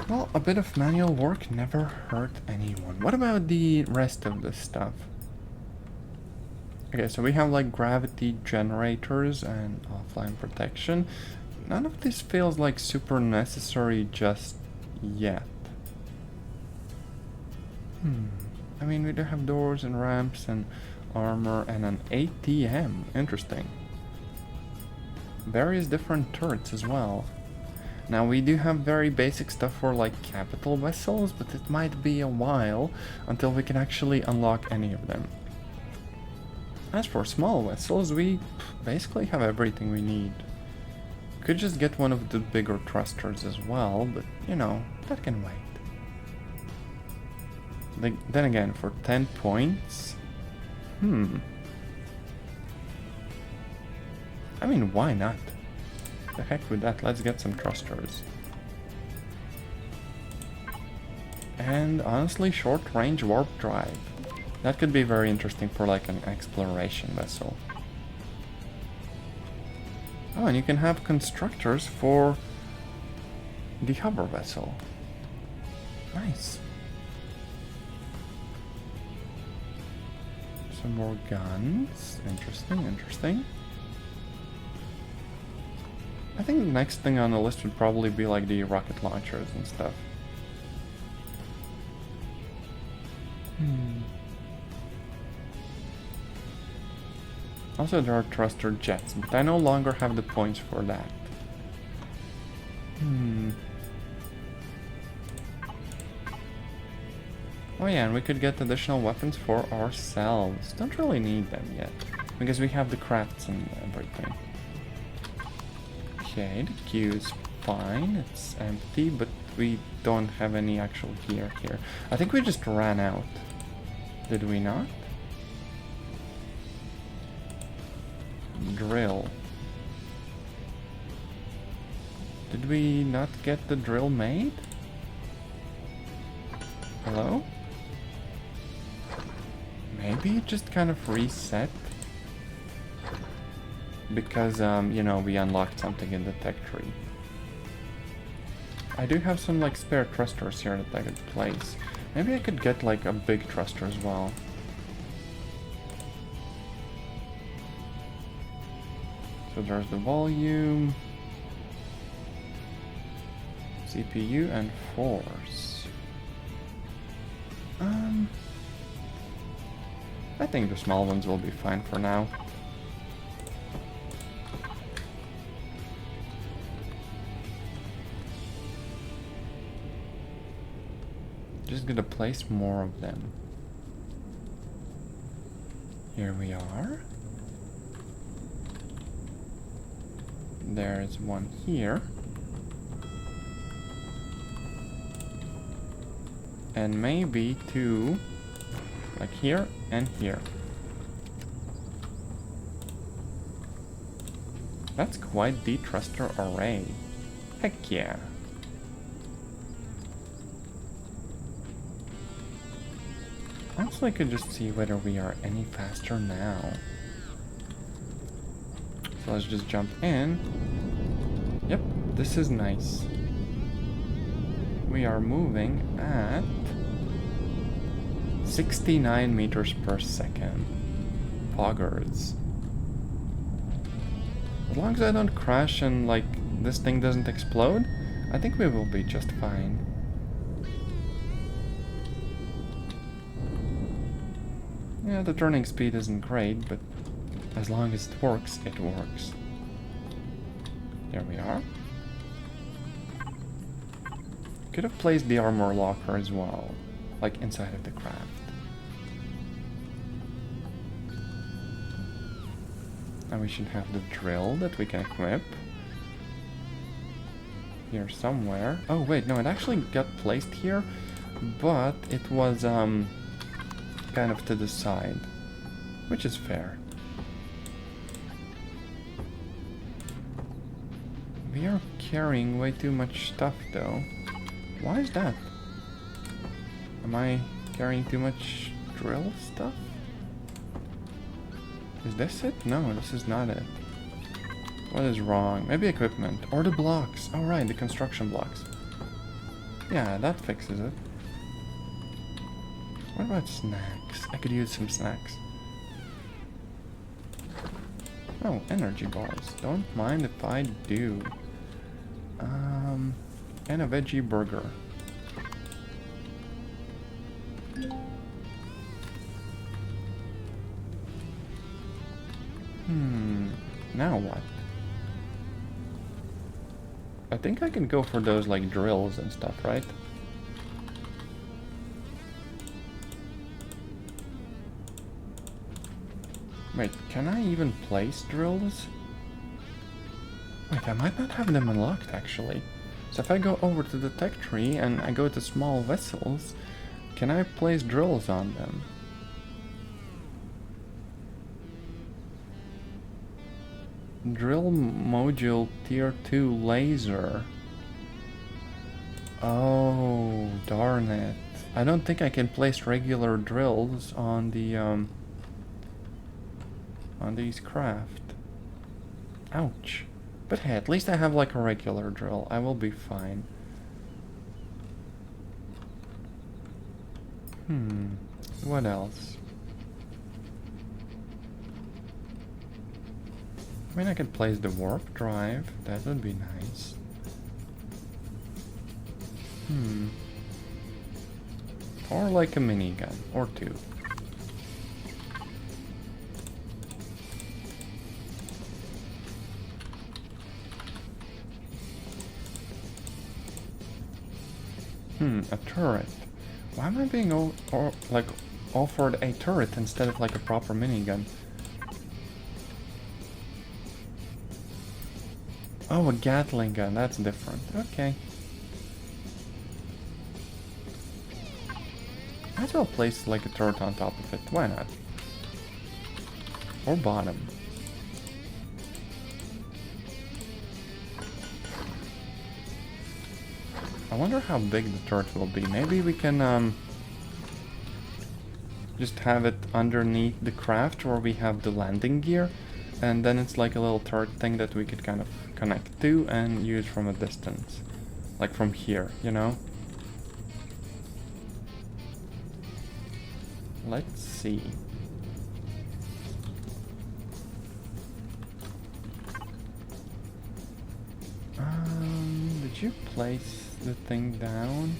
Well, a bit of manual work never hurt anyone. What about the rest of the stuff? Okay, so we have like gravity generators and offline protection. None of this feels like super necessary just yet. I mean, we do have doors and ramps and armor and an ATM. Interesting. Various different turrets as well. Now we do have very basic stuff for like capital vessels, but it might be a while until we can actually unlock any of them. As for small vessels, we basically have everything we need. Could just get one of the bigger thrusters as well, but you know, that can wait. Then again, for 10 points, I mean, why not? The heck with that, let's get some thrusters. And honestly, short range warp drive. That could be very interesting for like an exploration vessel. Oh, and you can have constructors for the hover vessel. Nice. Some more guns. Interesting, interesting. I think the next thing on the list would probably be like the rocket launchers and stuff. Also, there are thruster jets, but I no longer have the points for that. Oh yeah, and we could get additional weapons for ourselves. Don't really need them yet, because we have the crafts and everything. Okay, the queue's fine, it's empty, but we don't have any actual gear here. I think we just ran out. Did we not? Drill. Did we not get the drill made? Hello? Maybe it just kind of reset. Because, you know, we unlocked something in the tech tree. I do have some, like, spare thrusters here that I could place. Maybe I could get, like, a big thruster as well. So there's the volume, CPU, and force. I think the small ones will be fine for now. Just gonna place more of them. Here we are. There's one here. And maybe two, like here and here. That's quite the thruster array. Heck yeah. Also, I could just see whether we are any faster now. So let's just jump in. Yep, this is nice. We are moving at 69 meters per second. Poggers. As long as I don't crash and like this thing doesn't explode, I think we will be just fine. Yeah, the turning speed isn't great, but as long as it works, it works. There we are. Could have placed the armor locker as well, like inside of the craft. Now we should have the drill that we can equip. here somewhere. Oh wait, no, it actually got placed here, but it was kind of to the side, which is fair. We are carrying way too much stuff though. Why is that? Am I carrying too much drill stuff? Is this it? No, this is not it. What is wrong? Maybe equipment. Or the blocks. Oh right, the construction blocks. Yeah, that fixes it. What about snacks? I could use some snacks. Oh, energy bars. Don't mind if I do. And a veggie burger. Now what? I think I can go for those like drills and stuff, right? Wait, can I even place drills? Wait, I might not have them unlocked actually. So if I go over to the tech tree and I go to small vessels, can I place drills on them? Drill module tier 2 laser. Oh, darn it. I don't think I can place regular drills on the on these craft. Ouch. But hey, at least I have like a regular drill. I will be fine. What else? I mean, I could place the warp drive. That would be nice. Or like a minigun. Or two. A turret. Why am I being offered a turret instead of like a proper minigun? Oh, a Gatling gun. That's different. Okay. Might as well place like a turret on top of it. Why not? Or bottom. I wonder how big the turret will be. Maybe we can just have it underneath the craft where we have the landing gear, and then it's like a little turret thing that we could kind of connect to and use from a distance. Like from here, you know? Let's see. Did you place the thing down?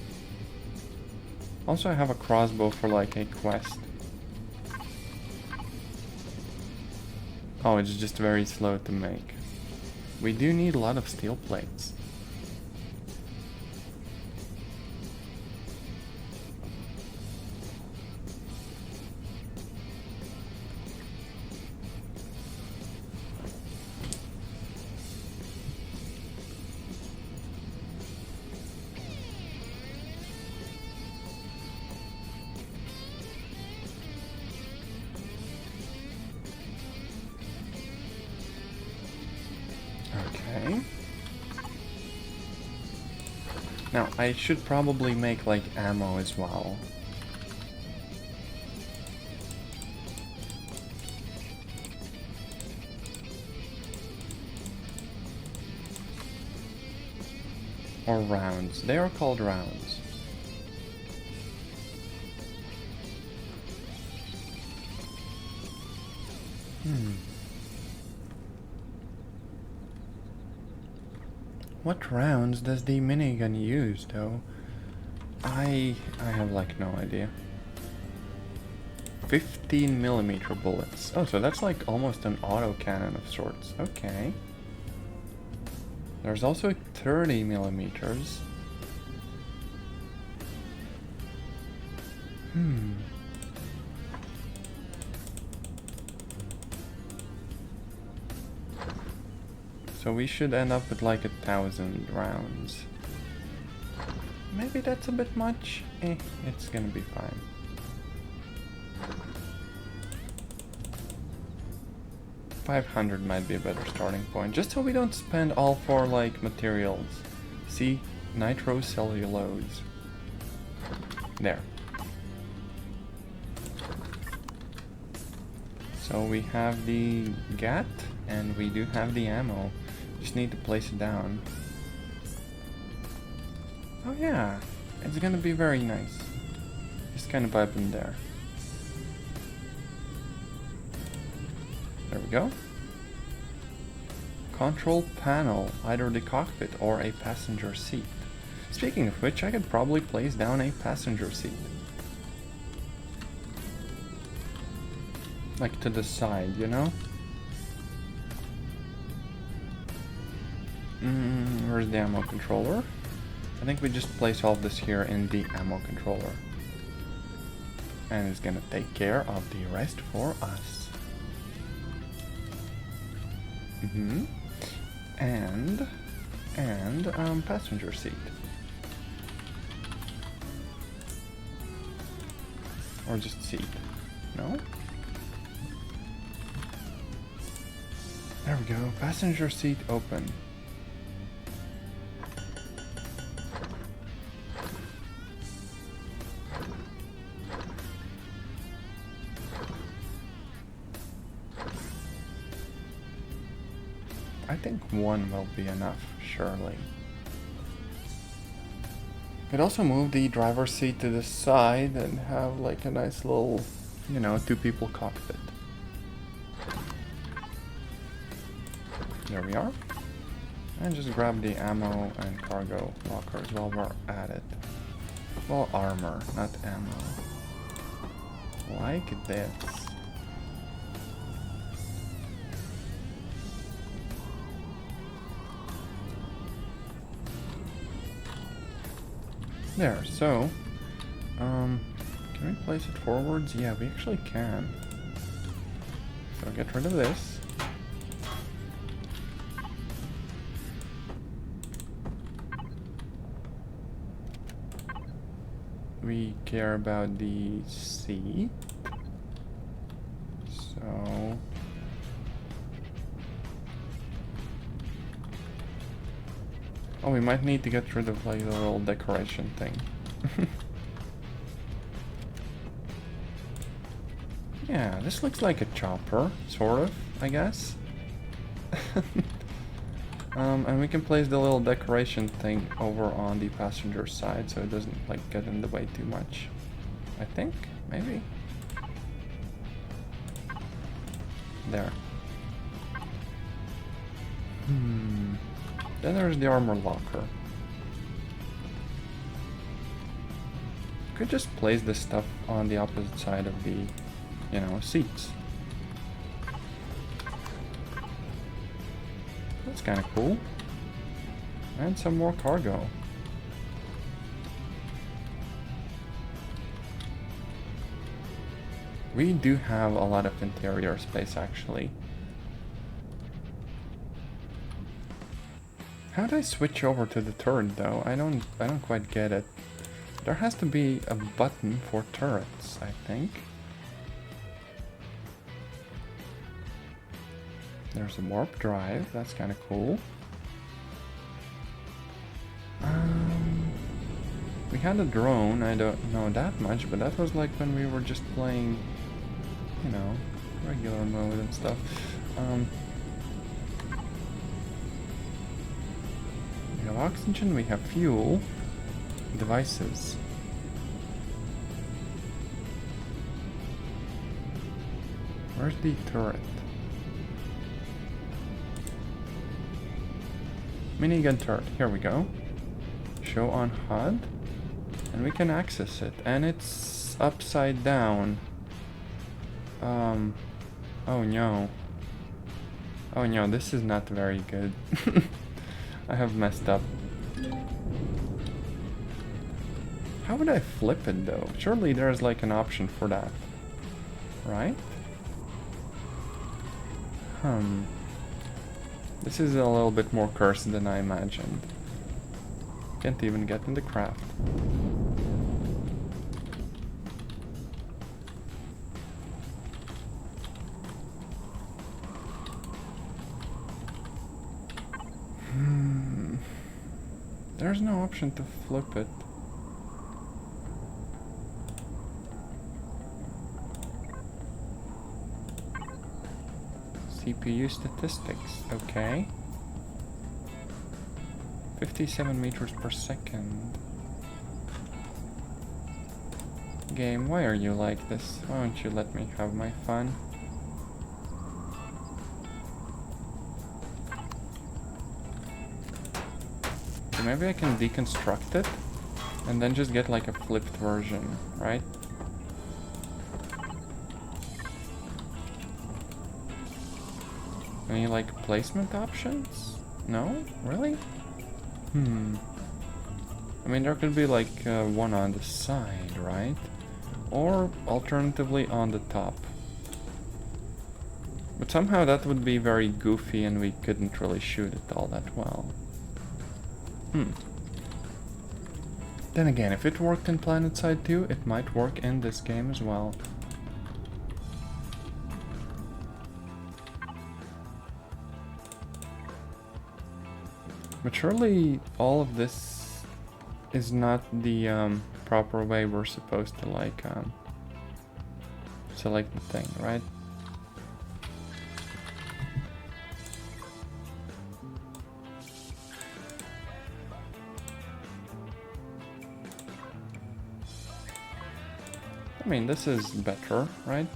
Also, I have a crossbow for like a quest. Oh, it's just very slow to make. We do need a lot of steel plates. Okay. Now, I should probably make, like, ammo as well. Or rounds. They are called rounds. What rounds does the minigun use, though? I have, like, no idea. 15mm bullets. Oh, so that's, like, almost an autocannon of sorts. Okay. There's also 30mm. So we should end up with like 1,000 rounds. Maybe that's a bit much. It's gonna be fine. $500 might be a better starting point, just so we don't spend all for like materials. See, nitrocellulose. There. So we have the GAT and we do have the ammo. Just need to place it down. Oh yeah, it's gonna be very nice. Just kind of pipe in there. There we go. Control panel, either the cockpit or a passenger seat. Speaking of which, I could probably place down a passenger seat. Like to the side, you know? Where's the ammo controller? I think we just place all of this here in the ammo controller. And it's gonna take care of the rest for us. And passenger seat. Or just seat. No? There we go. Passenger seat open. I think one will be enough, surely. Could also move the driver's seat to the side and have like a nice little, you know, 2-people cockpit. There we are. And just grab the ammo and cargo lockers while we're at it. Well, armor, not ammo. Like this. There, so, can we place it forwards? Yeah, we actually can. So get rid of this. We care about the seat. So... oh, we might need to get rid of like the little decoration thing. Yeah, this looks like a chopper, sort of, I guess. And we can place the little decoration thing over on the passenger side so it doesn't like get in the way too much. I think, maybe. There. Then there's the armor locker. Could just place this stuff on the opposite side of the, you know, seats. That's kind of cool. And some more cargo. We do have a lot of interior space actually. How do I switch over to the turret though? I don't quite get it. There has to be a button for turrets, I think. There's a warp drive, that's kind of cool. We had a drone, I don't know that much, but that was like when we were just playing, you know, regular mode and stuff. We have oxygen, we have fuel, devices. Where's the turret? Minigun turret, here we go. Show on HUD. And we can access it. And it's upside down. Oh no. Oh no, this is not very good. I have messed up. How would I flip it though? Surely there's like an option for that. Right? This is a little bit more cursed than I imagined. Can't even get in the craft. There's no option to flip it. CPU statistics, okay. 57 meters per second. Game, why are you like this? Why don't you let me have my fun? Okay, maybe I can deconstruct it and then just get like a flipped version, right? Any like placement options? No? Really? I mean, there could be like one on the side, right? Or alternatively on the top. But somehow that would be very goofy and we couldn't really shoot it all that well. Then again, if it worked in PlanetSide 2, it might work in this game as well. But surely all of this is not the proper way we're supposed to like select the thing, right? I mean, this is better, right?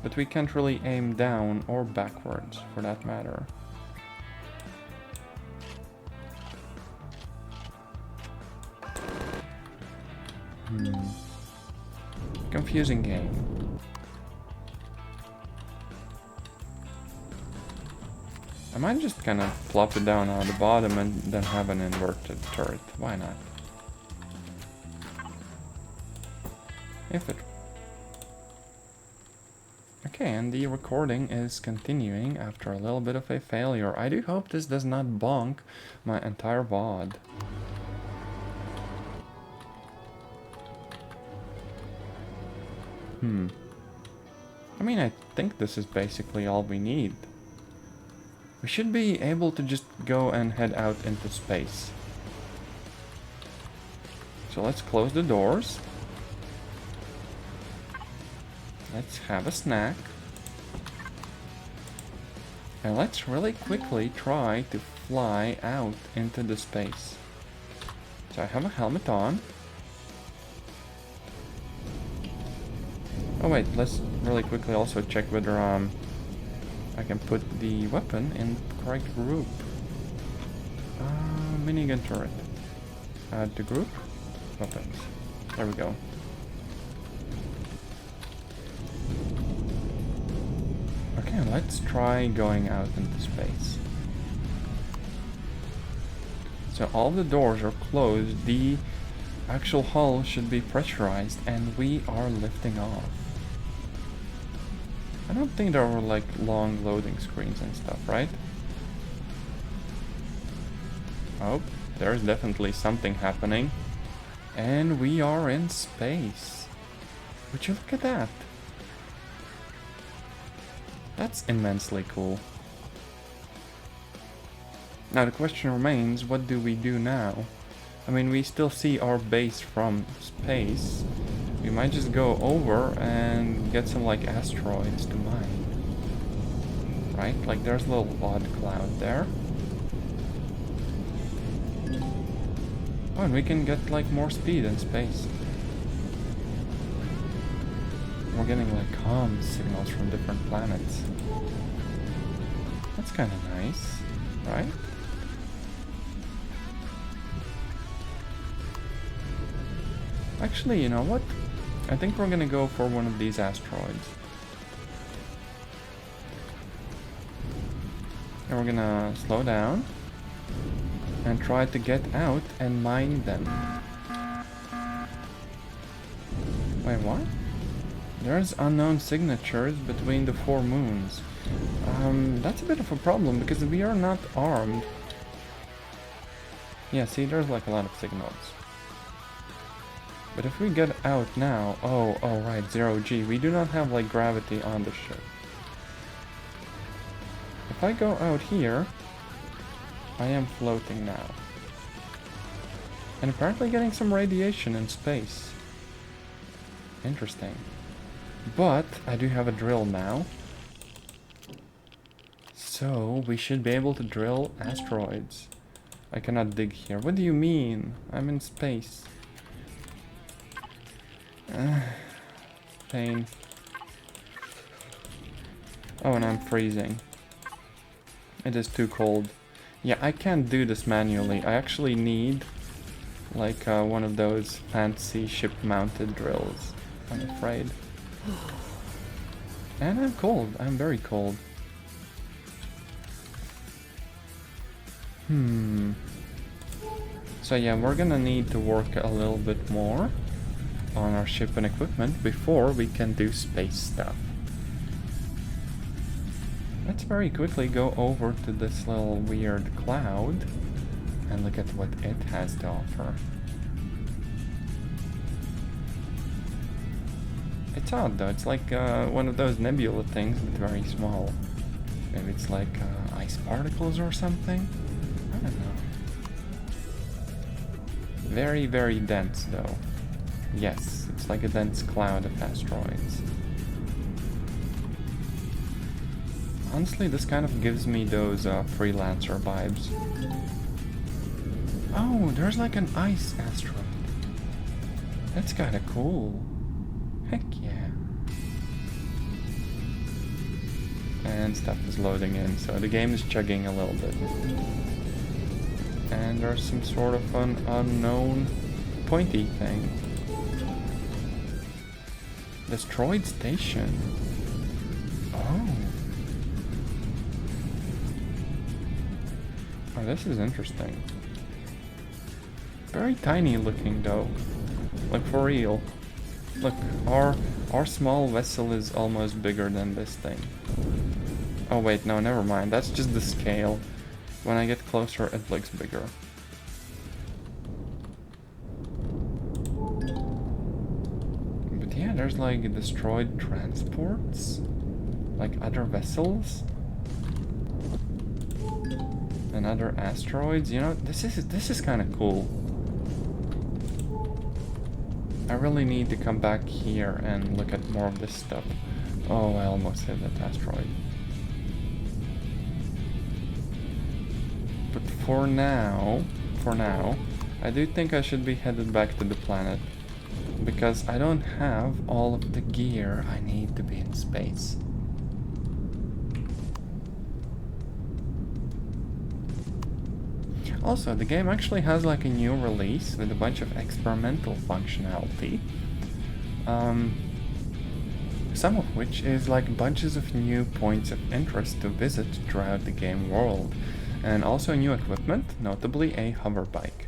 But we can't really aim down or backwards, for that matter. Confusing game. I might just kind of plop it down on the bottom and then have an inverted turret. Why not? If it... Okay, and the recording is continuing after a little bit of a failure. I do hope this does not bonk my entire VOD. I mean, I think this is basically all we need. We should be able to just go and head out into space. So let's close the doors. Let's have a snack. And let's really quickly try to fly out into the space. So I have a helmet on. Oh wait, let's really quickly also check whether I can put the weapon in the correct group. Minigun turret. Add to group. Weapons. There we go. Okay, let's try going out into space. So all the doors are closed, the actual hull should be pressurized, and we are lifting off. I don't think there were like long loading screens and stuff, right? Oh, there's definitely something happening. And we are in space. Would you look at that? That's immensely cool. Now the question remains, what do we do now? I mean, we still see our base from space. We might just go over and get some like asteroids to mine. Right? Like there's a little odd cloud there. Oh, and we can get like more speed in space. We're getting like comm signals from different planets. That's kind of nice, right? Actually, you know what? I think we're gonna go for one of these asteroids. And we're gonna slow down and try to get out and mine them. Wait, what? There's unknown signatures between the 4 moons. That's a bit of a problem because we are not armed. Yeah, see, there's like a lot of signals. But if we get out now... Oh, right, 0G. We do not have like gravity on the ship. If I go out here, I am floating now. And apparently getting some radiation in space. Interesting. But I do have a drill now. So we should be able to drill asteroids. I cannot dig here. What do you mean? I'm in space. Pain. Oh, and I'm freezing. It is too cold. Yeah, I can't do this manually. I actually need like one of those fancy ship-mounted drills, I'm afraid. And I'm cold. I'm very cold. So yeah, we're gonna need to work a little bit more on our ship and equipment before we can do space stuff. Let's very quickly go over to this little weird cloud and look at what it has to offer. It's odd though, it's like one of those nebula things, but very small. Maybe it's like ice particles or something? I don't know. Very, very dense though. Yes, it's like a dense cloud of asteroids. Honestly, this kind of gives me those freelancer vibes. Oh, there's like an ice asteroid. That's kinda cool. Heck yeah. And stuff is loading in, so the game is chugging a little bit. And there's some sort of an unknown pointy thing. Destroyed station. Oh. Oh, this is interesting. Very tiny looking though. Like for real. Look, our small vessel is almost bigger than this thing. Oh wait, no, never mind. That's just the scale. When I get closer, it looks bigger. But yeah, there's like destroyed transports, like other vessels, and other asteroids. You know, this is kind of cool. I really need to come back here and look at more of this stuff. Oh, I almost hit that asteroid. But for now, I do think I should be headed back to the planet. Because I don't have all of the gear I need to be in space. Also, the game actually has like a new release with a bunch of experimental functionality. Some of which is like bunches of new points of interest to visit throughout the game world. And also new equipment, notably a hover bike.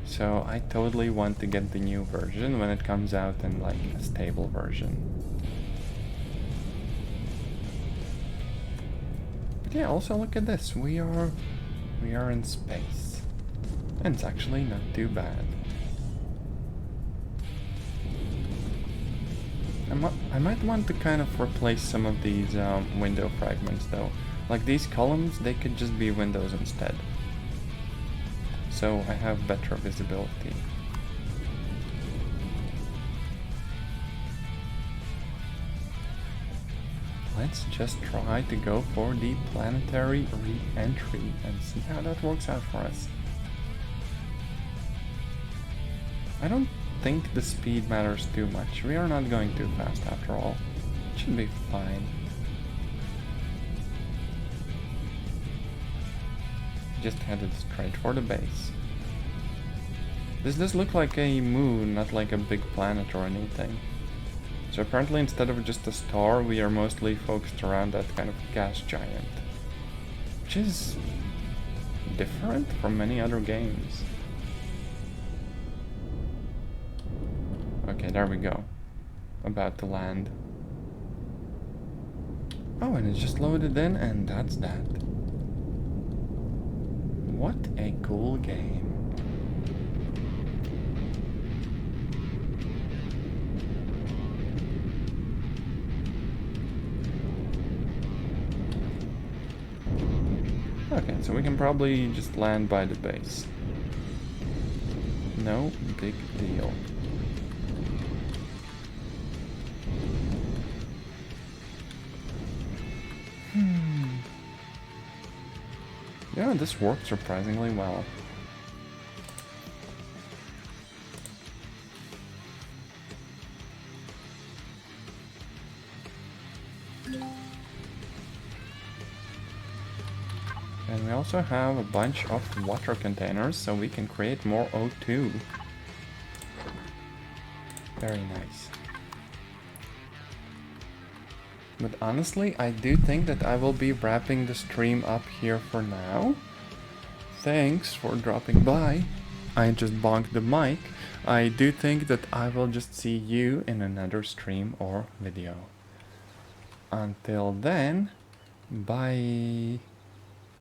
So I totally want to get the new version when it comes out in like a stable version. But yeah, also look at this. We are in space. And it's actually not too bad. I might want to kind of replace some of these window fragments though. Like these columns, they could just be windows instead. So I have better visibility. Let's just try to go for the planetary re-entry and see how that works out for us. I don't think the speed matters too much. We are not going too fast after all. It should be fine. Just headed straight for the base. This does look like a moon, not like a big planet or anything. So apparently instead of just a star, we are mostly focused around that kind of gas giant. Which is different from many other games. Okay, there we go. about to land. Oh, and it's just loaded in, and that's that. What a cool game. Okay, so we can probably just land by the base. No big deal. Yeah, this worked surprisingly well. And we also have a bunch of water containers, so we can create more O2. Very nice. But honestly, I do think that I will be wrapping the stream up here for now. Thanks for dropping by. I just bonked the mic. I do think that I will just see you in another stream or video. Until then, bye.